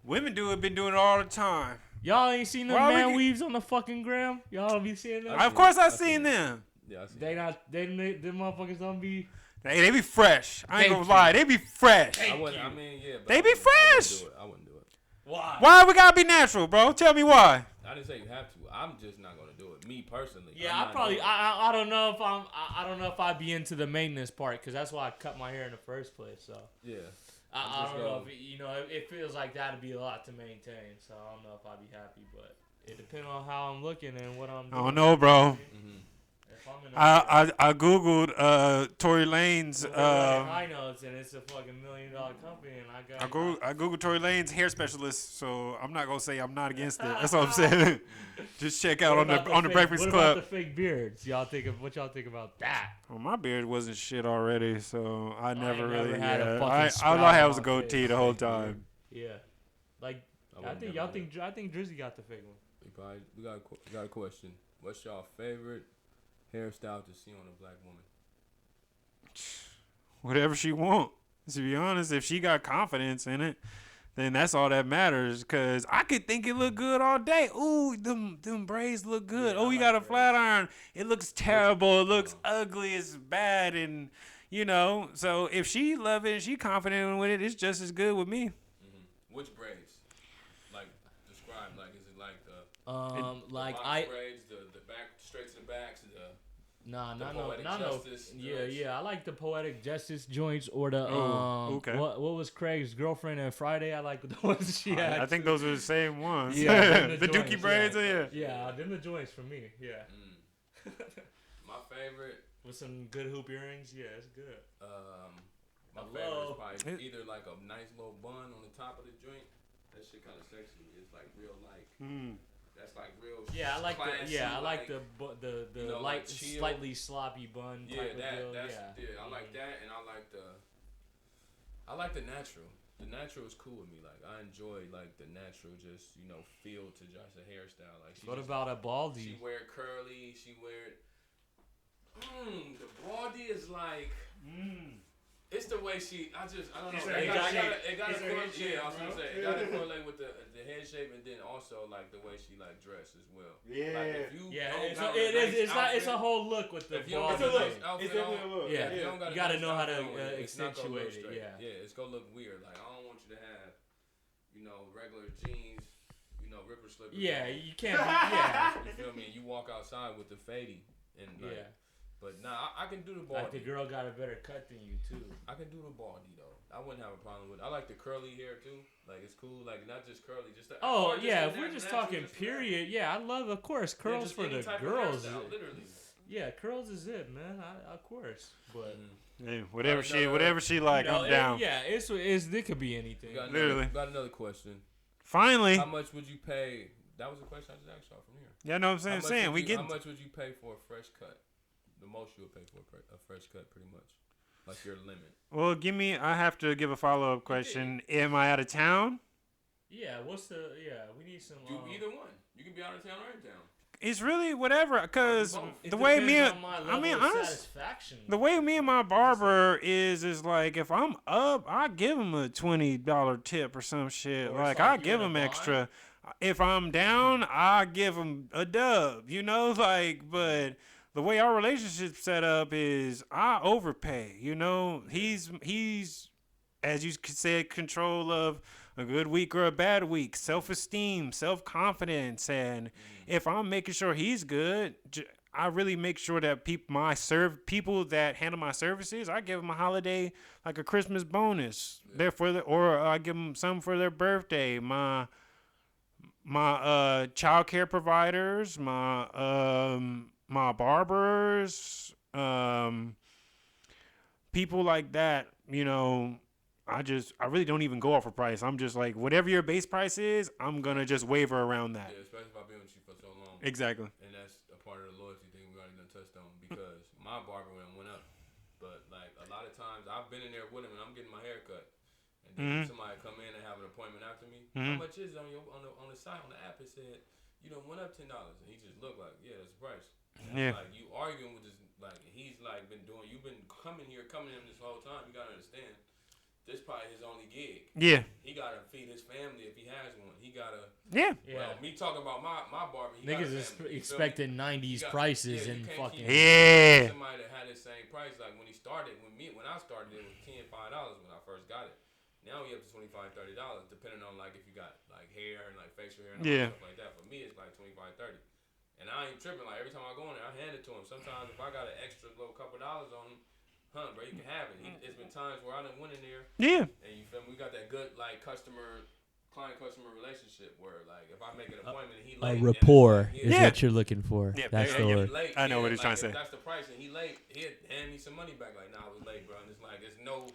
women been doing it all the time. Y'all ain't seen them Why we man get- weaves on the fucking gram? Y'all be seeing them? Of course, I seen them. Yeah, I see. They them motherfuckers don't be. Hey, they be fresh. I ain't Thank gonna you. lie. They be fresh. I wouldn't. I mean, yeah. But They I be wouldn't- I wouldn't fresh. do it. I wouldn't do it. Why? Why we gotta be natural, bro? Tell me why. I didn't say you have to. I'm just not gonna do it. Me personally. Yeah, I'm I not probably doing it. I don't know if I don't know if I'd be into the maintenance part because that's why I cut my hair in the first place. So Yeah. I just don't know gonna- if it feels like that'd be a lot to maintain. So I don't know if I'd be happy, but it depends on how I'm looking and what I'm doing. I don't know, bro. Mm-hmm. I googled Tory Lanez. High notes, and it's a fucking $1 million company, and I googled Tory Lanez hair specialist, so I'm not gonna say I'm not against it. That's all I'm saying. Just check out on the Breakfast Club. What about the fake beards? What y'all think about that? Well, my beard wasn't shit already, so I never really had a fucking all sprout I had on was a my goatee face. the whole time. Yeah, like I think Drizzy got the fake one. We got a question. What's y'all favorite hairstyle to see on a black woman? Whatever she want. To be honest, if she got confidence in it, then that's all that matters. Cause I could think it look good all day. Ooh, them braids look good. Yeah, Oh, I you like got a braids. flat iron. It looks terrible. It looks ugly. It's bad. And so if she love it and she confident with it, it's just as good with me. Mm-hmm. Which braids? Like describe. Like is it like the like box I braids, the back straight to the backs, Nah, the not poetic no. justice Yeah, joints. yeah. I like the poetic justice joints or the okay. What was Craig's girlfriend on Friday? I like the ones she had. I think those are the same ones. Yeah, the joints, dookie braids. Yeah. Yeah, them the joints for me. Yeah. My favorite. With some good hoop earrings. Yeah, it's good. My favorite is probably either like a nice little bun on the top of the joint. That shit kind of sexy. It's like real like. That's like real. Yeah, I like classy, I like the light, like chill. slightly sloppy bun. Yeah, type of deal. I like that, and I like the natural. The natural is cool with me. Like I enjoy like the natural, just feel to just a hairstyle. Like What about a baldy? She wear it curly. She wear it. The baldy is like. It's the way she. I don't know. It gotta correlate. Yeah, I was gonna say it gotta correlate with the head shape, and then also like the way she like dress as well. Yeah. Like, if you It's a whole look with the if you baldy. don't got a nice It's outfit definitely a on, look. Yeah, if you don't got a you gotta nice know how to outfit on, it's not gonna look accentuate it. straight. Yeah, it's gonna look weird. Like I don't want you to have, regular jeans, ripper slippers. Yeah, on. you can't. Yeah, You feel me? You walk outside with the fadey and like. yeah. But nah, I can do the baldy. Like the girl got a better cut than you too. I can do the baldy though. I wouldn't have a problem with it. I like the curly hair too. Like it's cool. Like not just curly, just the, Oh or just yeah, the if we're just natural, talking just period, yeah, I love of course curls just for any the type of girls. hairstyle, literally. Yeah, curls is it, man. Of course, but Hey, whatever she like, I'm down. it's it could be anything. Literally. Got another question. Finally. How much would you pay? That was a question I just asked y'all from here. Yeah, know what I'm saying? How much would you pay for a fresh cut? The most you would pay for a fresh cut, pretty much. Like your limit. Well, I have to give a follow-up question. Am I out of town? Yeah, we need some. Do either one. You can be out of town or in town. It's really whatever, because It the way me depends and on my level of satisfaction. the way me and my barber is like if I'm up, I give him a $20 tip or some shit. Or Like it's like I you give in a him bind. extra. If I'm down, I give him a dub. Like, but the way our relationship set up is I overpay. He's as you said, control of a good week or a bad week, self-esteem, self-confidence, and if I'm making sure he's good, I really make sure that people that handle my services, I give them a holiday, like a Christmas bonus. Or I give them some for their birthday. My child care providers, my barbers, people like that, I really don't even go off of price. I'm just like, whatever your base price is, I'm going to just waver around that. Yeah, especially if I've been with you for so long. Exactly. And that's a part of the loyalty thing we already done touched on, because my barber went up. But like a lot of times I've been in there with him and I'm getting my hair cut. And then somebody come in and have an appointment after me. How much is it on the site, on the app? It said, went up $10. And he just looked like, yeah, that's the price. And like you arguing with this, like he's like you've been coming to him this whole time. You gotta understand, this probably his only gig. Yeah. He gotta feed his family if he has one. He gotta. Yeah. Well, me talking about my barber. He Niggas got a is family, expecting 90s prices and fucking. Yeah. Somebody that had the same price, like when he started, when I started, it was $10, $5 when I first got it. Now we up to $25, $30, depending on like if you got like hair and like facial hair and all stuff like that. For me, it's like $25, $30. And I ain't tripping. Like every time I go in there, I hand it to him. Sometimes if I got an extra little couple dollars on him, bro, you can have it. It's been times where I done went in there. Yeah. And you feel me? We got that good like customer client customer relationship where like if I make an appointment and he A late, rapport and it's is Yeah. what you're looking for. Yeah, That's yeah, the yeah. word. late, I know what he's like, trying to if say. that's the price and he late, he'd hand me some money back. Like, nah, I was late, bro. And it's like there's no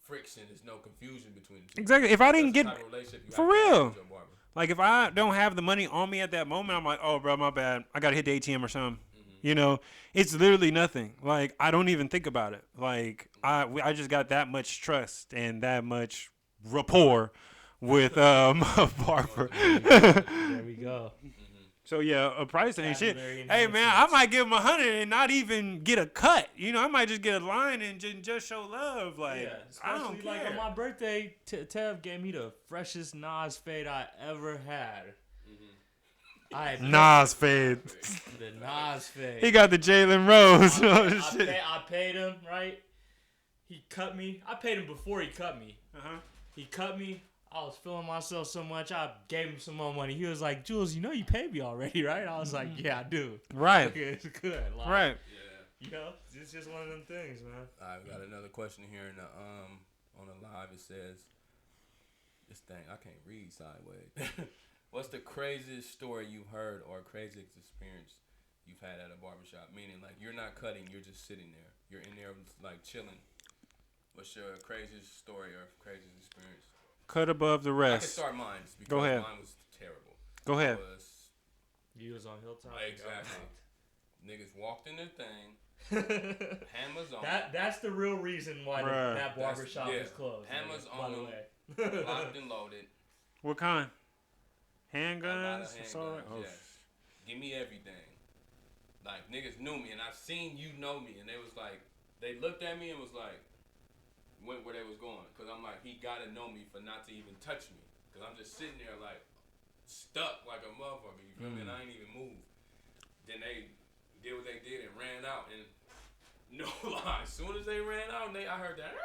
friction, there's no confusion between the two. Exactly. If I didn't That's get the type of relationship you for have to have real. with your barber. Like if I don't have the money on me at that moment, I'm like, oh, bro, my bad. I gotta hit the ATM or something. You know, it's literally nothing. Like I don't even think about it. Like I just got that much trust and that much rapport with a barber. There we go. So yeah, a price ain't shit. Vocabulary Hey man, I enhancements. might give him 100 and not even get a cut. You know, I might just get a line and just show love. Like Yeah, I especially don't like care. on my birthday, Tev gave me the freshest Nas fade I ever had. I had Nas fade. the Nas fade. He got the Jalen Rose. I paid him, right? He cut me. I paid him before he cut me. Uh-huh. He cut me. I was feeling myself so much. I gave him some more money. He was like, Jules, you know you paid me already, right? I was like, yeah, I do. Right. Okay, it's good. Like, Right. Yeah. You know, it's just one of them things, man. I've got another question here in the on the live. It says, "This thing I can't read sideways." What's the craziest story you've heard or craziest experience you've had at a barbershop? Meaning, like you're not cutting, you're just sitting there. You're in there like chilling. What's your craziest story or craziest experience? Cut above the I can rest. start mine because Go ahead. mine was terrible. Go ahead. You was on Hilltop. Exactly. Niggas walked in their thing. Hammers on. That's the real reason why Bruh. that barbershop yeah. is closed. Hammers by on the them. way. Locked and loaded. What kind? A lot Handguns? of Assault- handguns, yes. Give me everything. Like, niggas knew me, and I've seen you know me, and they was like, they looked at me and was like, went where they was going. Because I'm like, he got to know me for not to even touch me. Because I'm just sitting there, like, stuck like a motherfucker, you feel me? And I ain't even moved. Then they did what they did and ran out, and no lie, as soon as they ran out, I heard that,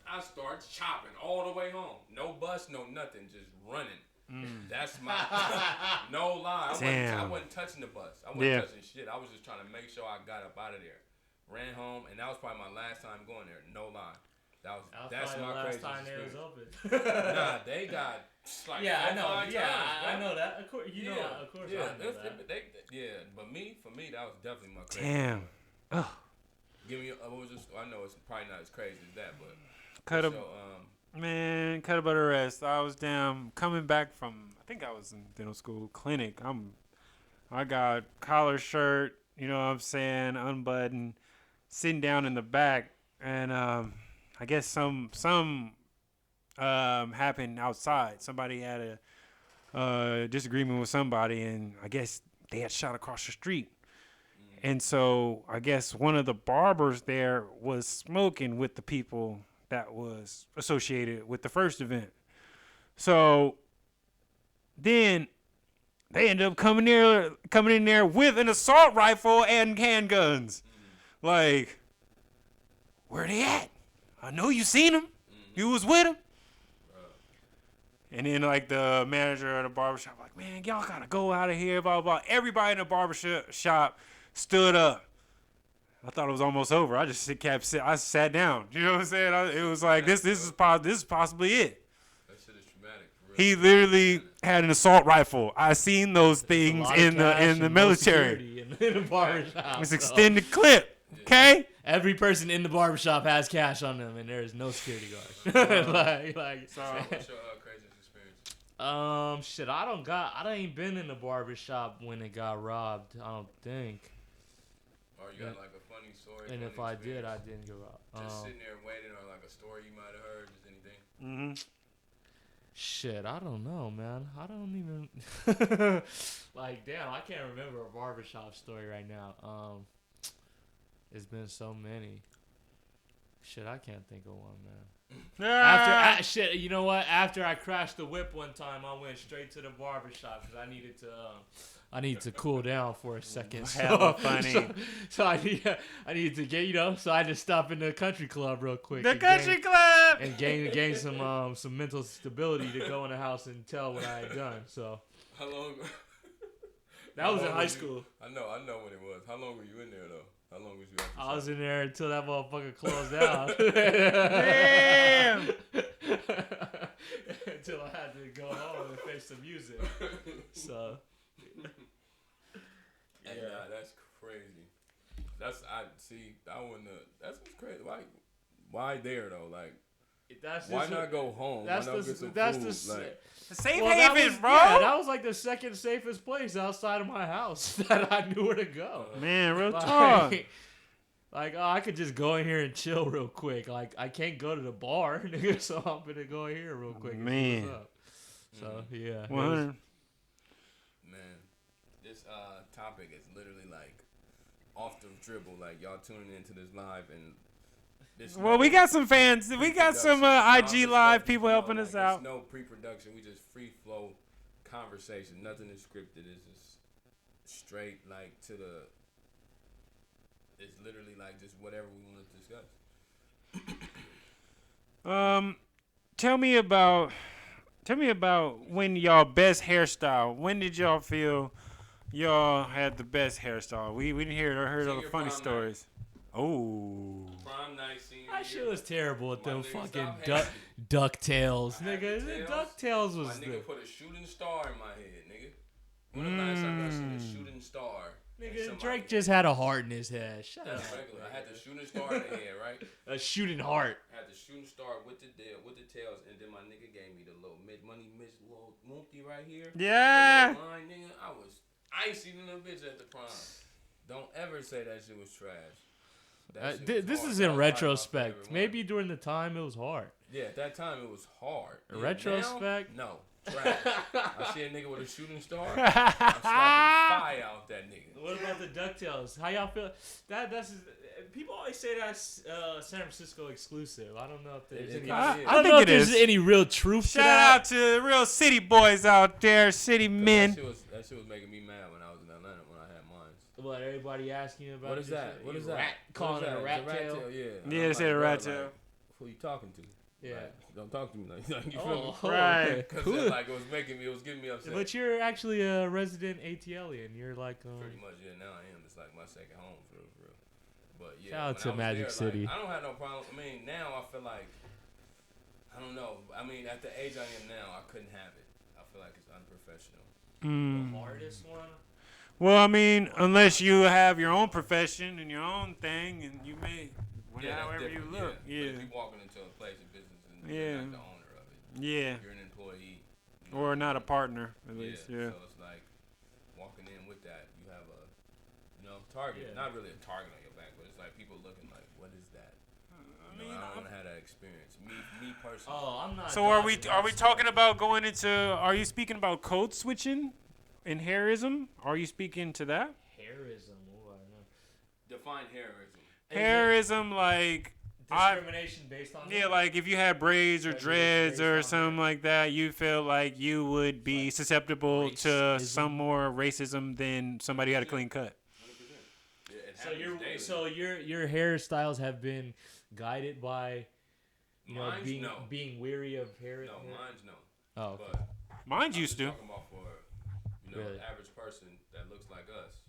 I started chopping all the way home. No bus, no nothing, just running. That's my no lie. I wasn't touching the bus. I wasn't touching shit. I was just trying to make sure I got up out of there. Ran home, and that was probably my last time going there. No lie. That's probably my the last craziest time they was experience. open. Nah, they got like Yeah, I 4 or know. 5 Yeah, times, I bro. know that. Of course, you know. Yeah, Of course, yeah, I know that. for me, that was definitely my craziest. Damn. Oh. Give me, what was this? I know it's probably not as crazy as that, but Cut so, Man, cut above the rest. I was coming back from, I think I was in dental school clinic. I got collar shirt, you know what I'm saying, unbuttoned, sitting down in the back, and I guess some happened outside. Somebody had a disagreement with somebody, and I guess they had shot across the street. And so I guess one of the barbers there was smoking with the people that was associated with the first event. So then they ended up coming in there with an assault rifle and handguns. Like, where they at? I know you seen them. You was with them. And then like the manager of the barbershop, like, man, y'all gotta go out of here, blah, blah, blah. Everybody in the barbershop stood up. I thought it was almost over. I just I sat down. You know what I'm saying? It was like this is possibly it. that shit is traumatic. For real. He literally had an assault rifle. I seen those things in the military. In the barbershop. It's extended clip. Okay. Every person in the barbershop has cash on them, and there is no security guard. like. So, what's your craziest experience? Shit. I ain't been in the barbershop when it got robbed. I don't think. Or you got like a funny story? And funny if I did, experience? I didn't get robbed. Just sitting there waiting, or like a story you might have heard, just anything. Mm-hmm. Shit, I don't know, man. I don't even like. Damn, I can't remember a barbershop story right now. It's been so many. Shit, I can't think of one, man. Shit, you know what? After I crashed the whip one time, I went straight to the barbershop because I needed to cool down for a second. Hella funny. So I needed to get, so I just stopped in the country club real quick. The country club. And gain some mental stability to go in the house and tell what I had done. So How long? that was in high school. I know when it was. How long were you in there though? How long was you? After I was in there until that motherfucker closed down. Damn. Until So. Yeah, that's crazy. That's I see. I wouldn't. That's what's crazy. Why there though? Like, why not go home? Why not get some food? Like, The safe that haven, was, bro. Yeah, that was like the second safest place outside of my house that I knew where to go. Man, real Like, talk. like, oh, I could just go in here and chill real quick. Like, I can't go to the bar, nigga, so I'm gonna go in here real quick and see Man. what's up. So, yeah. it 100. was- man, this topic is literally like off the dribble. Like y'all tuning into this live and. Well, we got some fans. We got some IG live people helping us There's out. no pre-production. We just free flow conversation. Nothing is scripted. It's just straight like to the. It's literally like just whatever we want to discuss. Tell me about when y'all best hairstyle. When did y'all feel y'all had the best hairstyle? We didn't heard all the Senior funny prom stories. Oh. Prom night, senior That year. shit was terrible with My them nigga, fucking stop hating. DuckTales, I had nigga. the tails. DuckTales My was nigga the. put a shooting star in my head, nigga. When the last time I seen a shooting star? in Nigga, somebody's Drake head? just had a heart in his head. Shut up. That's regular. I had the shooting star in the head, right? A shooting heart. I had the shooting star with the tails, and then my nigga gave me the little little mookie right here. Yeah. The little line, nigga. I was icy in the bitch at the prom. Don't ever say that shit was trash. That shit was This hard. is That in was probably my retrospect. favorite one. Maybe during the time it was hard. Yeah, at that time it was hard. In Yeah, retrospect? now, no. Trash. I see a nigga with a shooting star. I'm slapping fire out that nigga. What about the DuckTales? How y'all feel? That's people always say that's San Francisco exclusive. I don't know if there's It any. kinda is. I don't think know it if there's is. any real truth to Shout that. out to the real city boys out there, city men. That shit was making me mad when I was in Atlanta when I had mine. What everybody asking you about? What is this that? shit? What is You that? rat- What Calling is it a that? rat It's tail? Yeah. And Yeah, I'm they said a bro, rat tail. Who you talking to? Yeah. Like, don't talk to me like that. You feel Oh, me? Right. Because Cool. like it was getting me upset. But you're actually a resident ATLian. You're like. Pretty much, yeah. Now I am. It's like my second home, for real. But yeah. Shout out when to I was Magic there, City. Like, I don't have no problem. I mean, now I feel like I don't know. I mean, at the age I am now, I couldn't have it. I feel like it's unprofessional. The hardest one. Well, I mean, unless you have your own profession and your own thing, and you may, Yeah, that's however you different, look, But yeah, if you walking into a place of business and Yeah. you're not the owner of it, yeah, you're an employee. you or know, not a partner at least, So yeah. it's like walking in with that, you have a, target. Yeah. Not really a target on your back, but it's like people looking like, what is that? I don't want to have that experience. Me personally. Oh, I'm not. So are we dodging that talking stuff. about going into? Are you speaking about code switching and hairism? Are you speaking to that? Hairism? Oh, I don't know. Define hairism. Hairism, like Discrimination based on. yeah, like if you had braids or Prejudice dreads based or on something like that, you feel like you would be Like susceptible to racism. some more racism than somebody who had a clean cut. 100%. Yeah, it So happens daily. your hairstyles have been guided by Mine's being weary of hair. no, mine's no. Oh, okay. But Mine I'm used just to. talking about for Really? the average person that looks like us.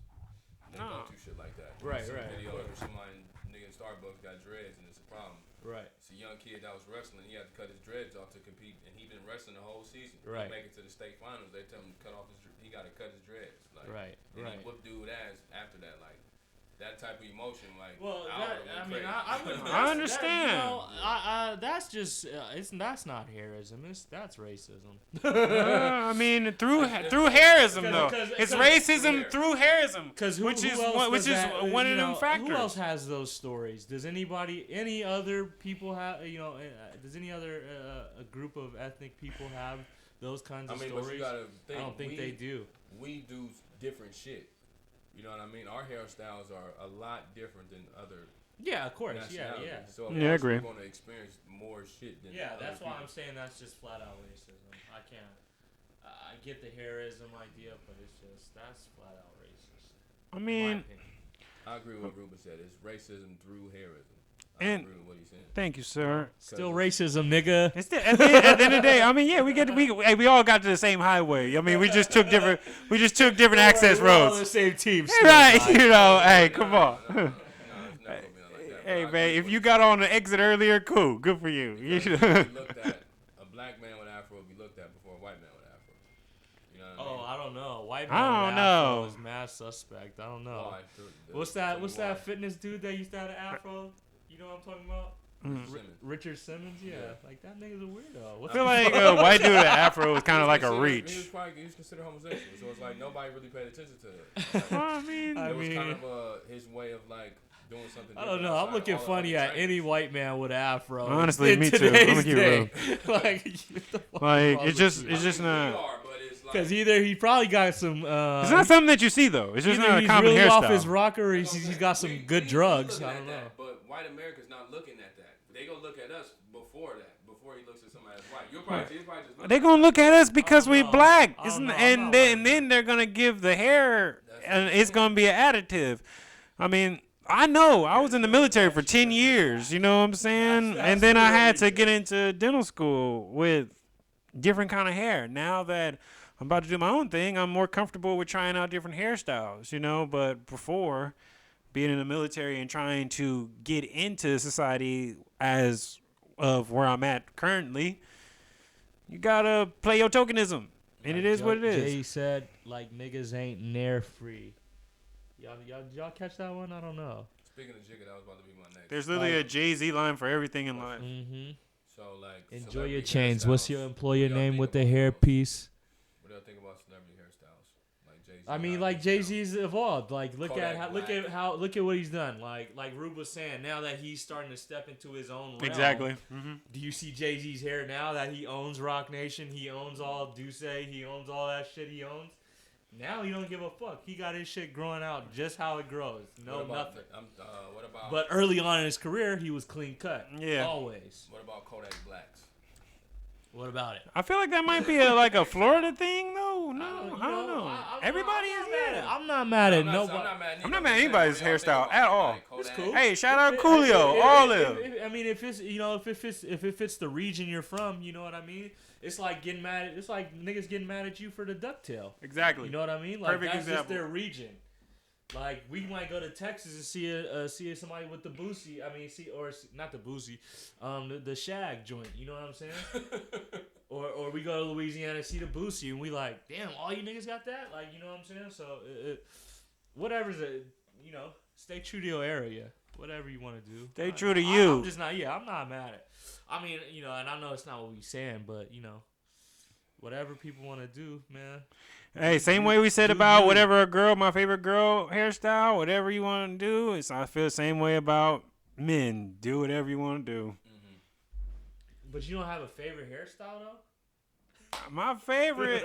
They No. don't do shit like that. Right, See right, Videos right. where somebody nigga in Starbucks got dreads and it's a problem. Right. It's a young kid that was wrestling. He had to cut his dreads off to compete, and he been wrestling the whole season. Right. He make it to the state finals. They tell him to cut off his. He got to cut his dreads. Like, Right. And Right. he whooped dude ass after that. Like that type of emotion. Like Well, I I understand. That's just that's not hairism. That's racism. I mean, through hairism though, Because- it's because- racism Yeah. through hairism, Because which is one of them factors. Who else has those stories? Does any other people have? Does any other a group of ethnic people have those kinds of But you stories? gotta think. I don't think they do. We do different shit. You know what I mean? Our hairstyles are a lot different than other Yeah, of course. Yeah, nationalities. yeah. So of Yeah, I course agree. We're going to experience more shit than Yeah, other that's why people. I'm saying that's just flat out racism. I can't. I get the hairism idea, but that's flat out racist. I in my mean, opinion. I agree with what Ruben said. It's racism through hairism. I And- agree with what he's saying. thank you, sir. Still racism, nigga. It's at the end of the day, I mean, yeah, we all got to the same highway. I mean, we just took different access We're all on the roads. same team. Still, Right, guys. you know, hey, come on. No, it's never gonna be like that. Hey, But I man, agree if with you what got on the exit earlier, cool, good for you. Because if you looked at a black man with afro would be looked at before a white man with afro. You know what I mean? Oh, I don't don't know. White I man don't with afro know. is mass suspect. I don't know. Why? What's that fitness dude that used to have an afro? You know what I'm talking about? Richard Simmons, yeah. Like that nigga's a weirdo. What I feel the like fuck? a white dude with an afro was kind of like a He reach. was considered homosexual, so it's like nobody really paid attention to it. Well, I mean, It was kind of his way of like doing something. I don't different know. I'm outside looking all the funny other at trainers. any white man with an afro. Honestly, in me too. I'm gonna today's keep it day. Like, what the fuck like is wrong it's just with you? it's just We not. are, but it's like, Because either he probably got some. It's not something that you see though. It's just Either not a he's common really off his hairstyle. rocker, or he's got some good drugs. looking I at don't know. that, but white America's not looking at that. They gonna look at us before that. Before he looks at somebody that's white. You'll probably just look They at gonna look at us because we know. black, I don't isn't? know. I'm And not then they're gonna give the hair, and it's gonna be an additive. I mean, I know I was in the military for 10 years. You know what I'm saying? And then I had to get into dental school with different kind of hair. Now that I'm about to do my own thing, I'm more comfortable with trying out different hairstyles. You know, but before being in the military and trying to get into society as of where I'm at currently, you gotta play your tokenism, and it is what it is. Jay said, like, niggas ain't near free. Y'all catch that one? I don't know. Speaking of Jigga, that was about to be my next. There's literally a Jay-Z line for everything in life. Mm-hmm. So like, Enjoy celebrity your chains. What's hairstyles. your What employer do y'all name think with the about those? hairpiece? What do you think about celebrity hairstyles? Like Jay-Z. I mean, got like his Jay-Z's evolved. Like, look Kodak at what he's done. Like Rube was saying, now that he's starting to step into his own realm. Exactly. Do you see Jay-Z's hair now that he owns Rock Nation? He owns all Duce. He owns all that shit he owns. Now he don't give a fuck. He got his shit growing out just how it grows. No, What about, nothing. What about? But early on in his career, he was clean cut. Yeah. Always. What about Kodak Blacks? What about it? I feel like that might be like a Florida thing, though. No, You I don't know. Everybody is mad. I'm not mad at nobody. I'm not mad at anybody's hairstyle at all. It's cool. Hey, shout out Coolio, Olive. I mean, if it fits the region you're from, you know what I mean. It's like getting mad. It's like niggas getting mad at you for the ducktail. Exactly. You know what I mean? Like Perfect that's just example. their region. Like we might go to Texas and see somebody with the boosie. I mean, not the boosie, the shag joint. You know what I'm saying? Or we go to Louisiana and see the boosie and we like, damn, all you niggas got that? Like, you know what I'm saying? So whatever's stay true to your area. Whatever you want to do. Stay true to you. I'm just not. Yeah, I'm not mad at. I mean, and I know it's not what we saying, but whatever people want to do, man. Hey, same way we said do about you. whatever my favorite girl hairstyle, whatever you want to do. I feel the same way about men. Do whatever you want to do. But you don't have a favorite hairstyle though. My favorite.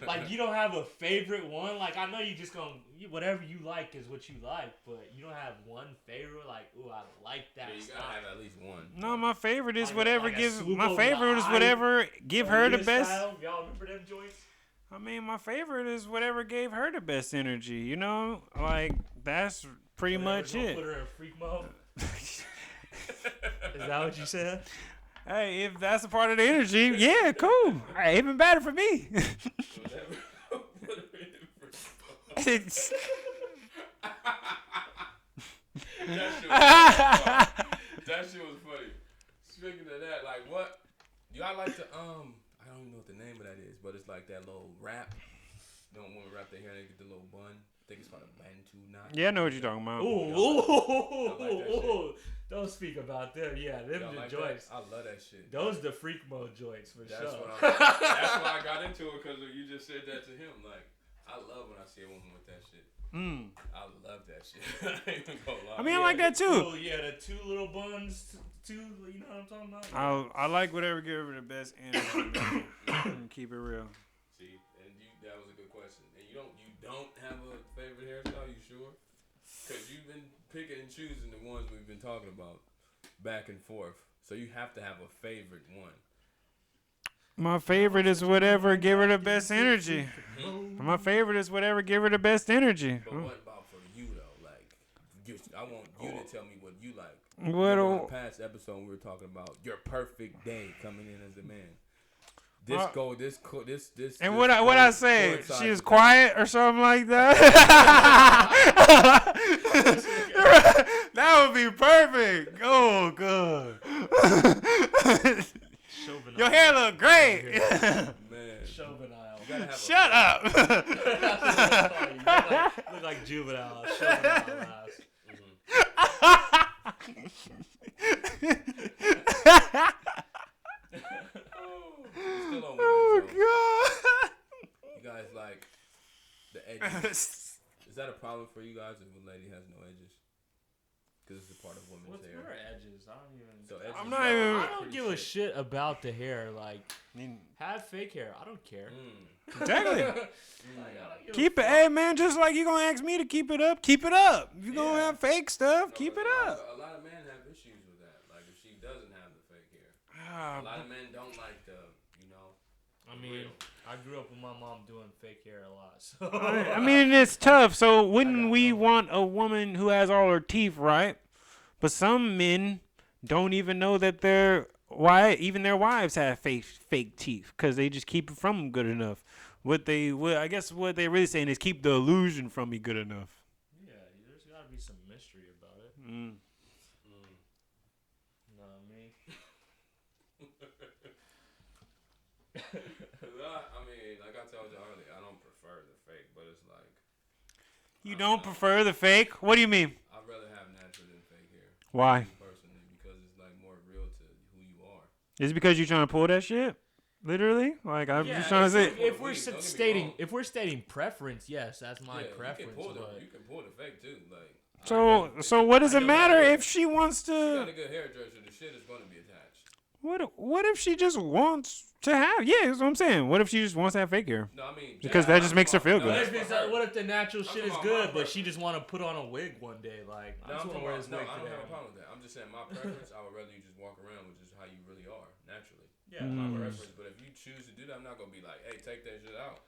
Like you don't have a favorite one. Like I know you just gonna whatever you like is what you like, but you don't have one favorite. Like ooh, I like that. Yeah, you style. gotta have at least one. No, my favorite is Like a- whatever like a gives. swoop My over favorite the is eye. whatever give her the Aaliyah best. style. Y'all remember them joints? I mean, my favorite is whatever gave her the best energy. You know, like that's pretty Whatever's much gonna it. Put her in freak mode. Is that what you said? Hey, if that's a part of the energy, yeah, cool. Hey, even better for me. It's- That shit was funny. Speaking of that, like what? Y'all like to I don't even know what the name of that is, but it's like that little rap. You know, when we wrap their hair, they get the little bun. I think it's called a Bantu knot. yeah, I know what you're talking about. Ooh, don't speak about them. Yeah, them Y'all the like joints. that? I love that shit. Those the freak mode joints for That's sure. that's why I got into it because you just said that to him. Like, I love when I see a woman with that shit. I love that shit. I ain't even gonna lie. I mean, I like that too. Oh yeah, the two little buns, you know what I'm talking about? I like whatever give her the best energy. Keep it real. See, and that was a good question. And you don't have a favorite hairstyle? You sure? Because you've been picking and choosing the ones we've been talking about back and forth. So you have to have a favorite one. My favorite is whatever give her the best energy. My favorite is whatever give her the best energy. But what about for you though? Like, I want you to tell me what you like. What? Remember in the past episode we were talking about your perfect day coming in as a man. This. And what I say? She was quiet or something like that. That would be perfect. Oh, good. Your hair look great. Man, Chauvinile. you gotta have Shut up. Look like juvenile. Juvenile. Still on Oh women, so God. you guys like the edges. Is that a problem for you guys if a lady has no edges? Because it's a part of women's What's hair. her edges? I don't even. So edges I'm not are even- I don't pretty give a shit about the hair. Like, I mean, have fake hair. I don't care. exactly. Like, I don't give Keep a it, fuck. hey man. Just like you gonna ask me to keep it up, keep it up. If you gonna Yeah. have fake stuff, No, keep but it a lot up. of- A lot of men have issues with that. Like if she doesn't have the fake hair. Ah, A lot of men don't like the, you know. I mean, I grew up with my mom doing fake hair a lot. So I mean, it's tough. So I wouldn't got we no- want a woman who has all her teeth, right? But some men don't even know that even their wives have fake teeth because they just keep it from them good enough. I guess what they're really saying is keep the illusion from me good enough. yeah, there's got to be some mystery about it. Mm. You know what I mean? I mean, like I told you earlier, I don't prefer the fake, but it's like You don't prefer the fake? What do you mean? I'd rather have natural than fake hair. Why? Me personally, because it's like more real to who you are. Is it because you're trying to pull that shit? Literally? Like I'm just trying to say. If we're Don't get me stating wrong. if we're stating preference, yes, that's my Yeah, preference. You But can pull the fake too. Like So what does I it know matter that- if she wants She got to? a good hairdresser. The shit is gonna be attached. What if she just wants to have? Yeah, that's what I'm saying. What if she just wants to have fake hair? No, I mean Because that just makes her feel no, good. what that's if, for her. what if the natural shit is talking good, about my but she just want to put on a wig one day? Like, I No, just I'm want to talking wear about, this no, wig I don't today. have a problem with that. I'm just saying my preference. I would rather you just walk around with just how you really are naturally. Yeah, My Mm. preference. But if you choose to do that, I'm not gonna be like, hey, take that shit out.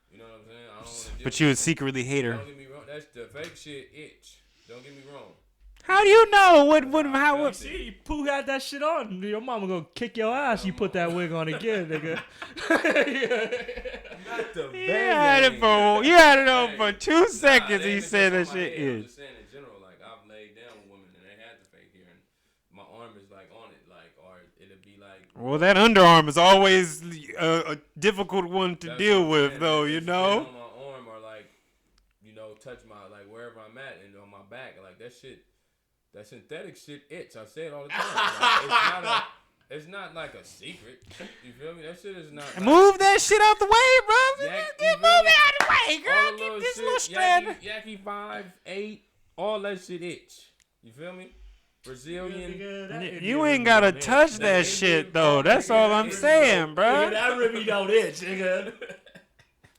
You know what I'm saying? I don't want to. But you would secretly hate her. Don't get me wrong. That's the fake shit itch. Don't get me wrong. How do you know how? What? See, Pooh had that shit on. Your mama gonna kick your ass. You put that wig on again, nigga. Not the You had it on for 2 seconds. He said that shit I'm is. just saying in general, like I've laid down with women and they had the fake hair, and my arm is like on it, like, or it'll be like. Well, that underarm is always a difficult one to That's deal what I'm with, saying. though. If You it's know. on my arm or like, touch my like wherever I'm at and on my back, like that shit, that synthetic shit itch. I say it all the time. Like, it's not like a secret. You feel me? That shit is not. Like, Move that shit out the way, bro. Yak- Get you move feel me? it out the way, all girl. the Get this shit, little strand. Yaki 5'8", all that shit itch. You feel me? Brazilian. You ain't gotta touch that shit though. That's all I'm saying, bro. That ribby don't itch, nigga.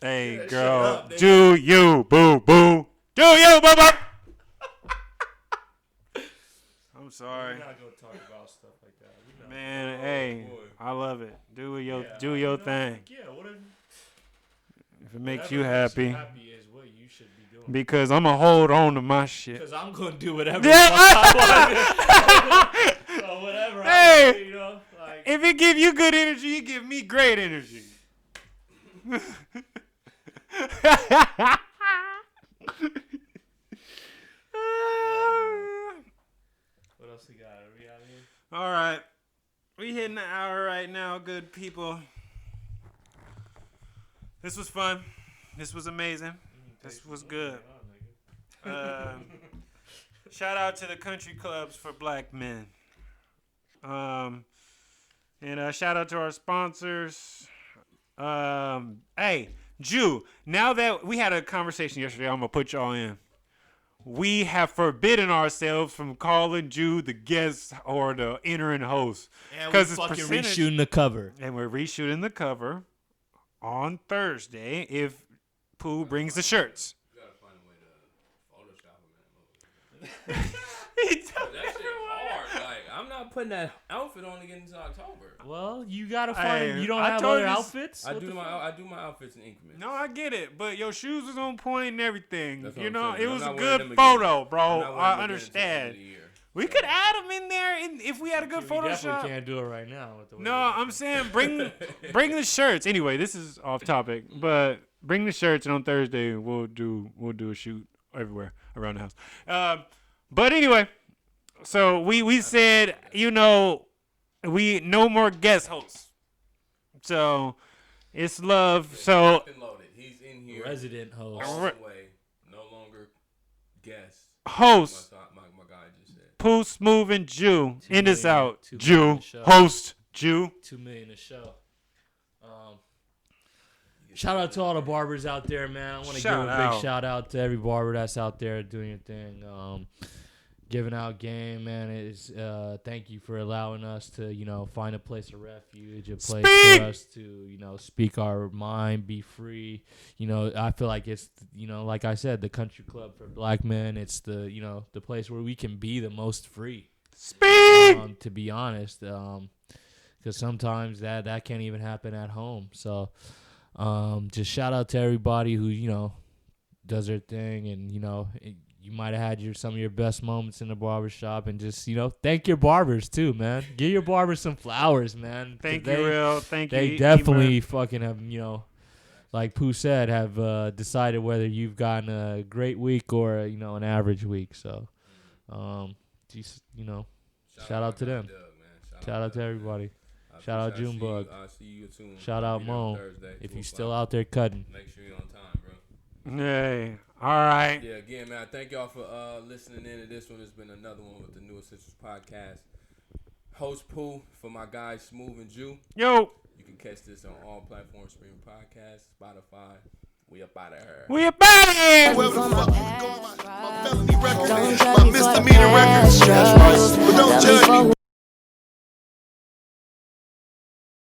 Hey, shut girl, up, nigga. do you, boo boo? Do you, boo boo? I'm sorry, We're not gonna talk about stuff like that. We know. man. Hey, boy. I love it. Do your Yeah, do you your know, thing. like, yeah, whatever. If it makes Whatever you happy, happy is what you should be doing. because I'ma hold on to my shit. Because I'm gonna do whatever. Yeah. I want. So whatever. Hey. I do, you know, like. If it give you good energy, it give me great energy. What else we got? Are we out of here? All right. We hitting the hour right now, good people. This was fun. This was amazing. This was good. Shout out to the country clubs for black men. And shout out to our sponsors. Hey, Jew, now that we had a conversation yesterday, I'm going to put y'all in. We have forbidden ourselves from calling Jew the guest or the entering host. And we Because it's fucking percentage. reshooting the cover. And we're reshooting the cover on Thursday if Pooh brings the shirts. You gotta find a way to Photoshop him. That shit hard. Like I'm not putting that outfit on again until October. Well, you gotta find. Hey, You don't I have told other you this- outfits. I What do the my fuck? I do my outfits in increments. No, I get it, but your shoes was on point and everything. That's what You I'm know, saying. it I'm was a not wearing good them photo, again. bro. I'm not wearing I them again until the end understand. of the year. We could add them in there if we had a good We definitely Photoshop. can't do it right now. With the way No, we're I'm looking. saying bring the shirts. Anyway, this is off topic, but bring the shirts, and on Thursday we'll do a shoot everywhere around the house. But anyway, so we said we no more guest hosts. So it's love. So Locked and loaded. here. Resident host. All the way, no longer guest. Host. My guy just said. Pooh, Smooth, and Jew. $2 In this million, out. $2 Jew. million show. Host. Jew. $2 million a show. Shout out to all the barbers out there, man. I want to give a big shout out to every barber that's out there doing your thing. Giving out game, man. Is thank you for allowing us to, find a place of refuge, a place for us to, speak our mind, be free. I feel like it's, like I said, the country club for black men. It's the, the place where we can be the most free. Speak. To be honest, because sometimes that can't even happen at home. So. Just shout out to everybody who, does their thing, and, you might have had some of your best moments in the barber shop, and just, thank your barbers too, man. Give your barbers some flowers, man. Thank you, Real. Thank you. They definitely fucking have, like Pooh said, have decided whether you've gotten a great week or, an average week. So, just, shout out to them. Shout out to everybody. Shout out Junebug. See you soon. Shout out Mo. If you still out there cutting. Make sure you're on time, bro. Hey. All right. Yeah, again, man, thank y'all for listening in to this one. It's been another one with the New Essentials Podcast. Host Pooh for my guys Smooth and Jew. Yo. You can catch this on all platforms, streaming podcasts, Spotify. We up out of here. We up out of here. Don't judge me for the past,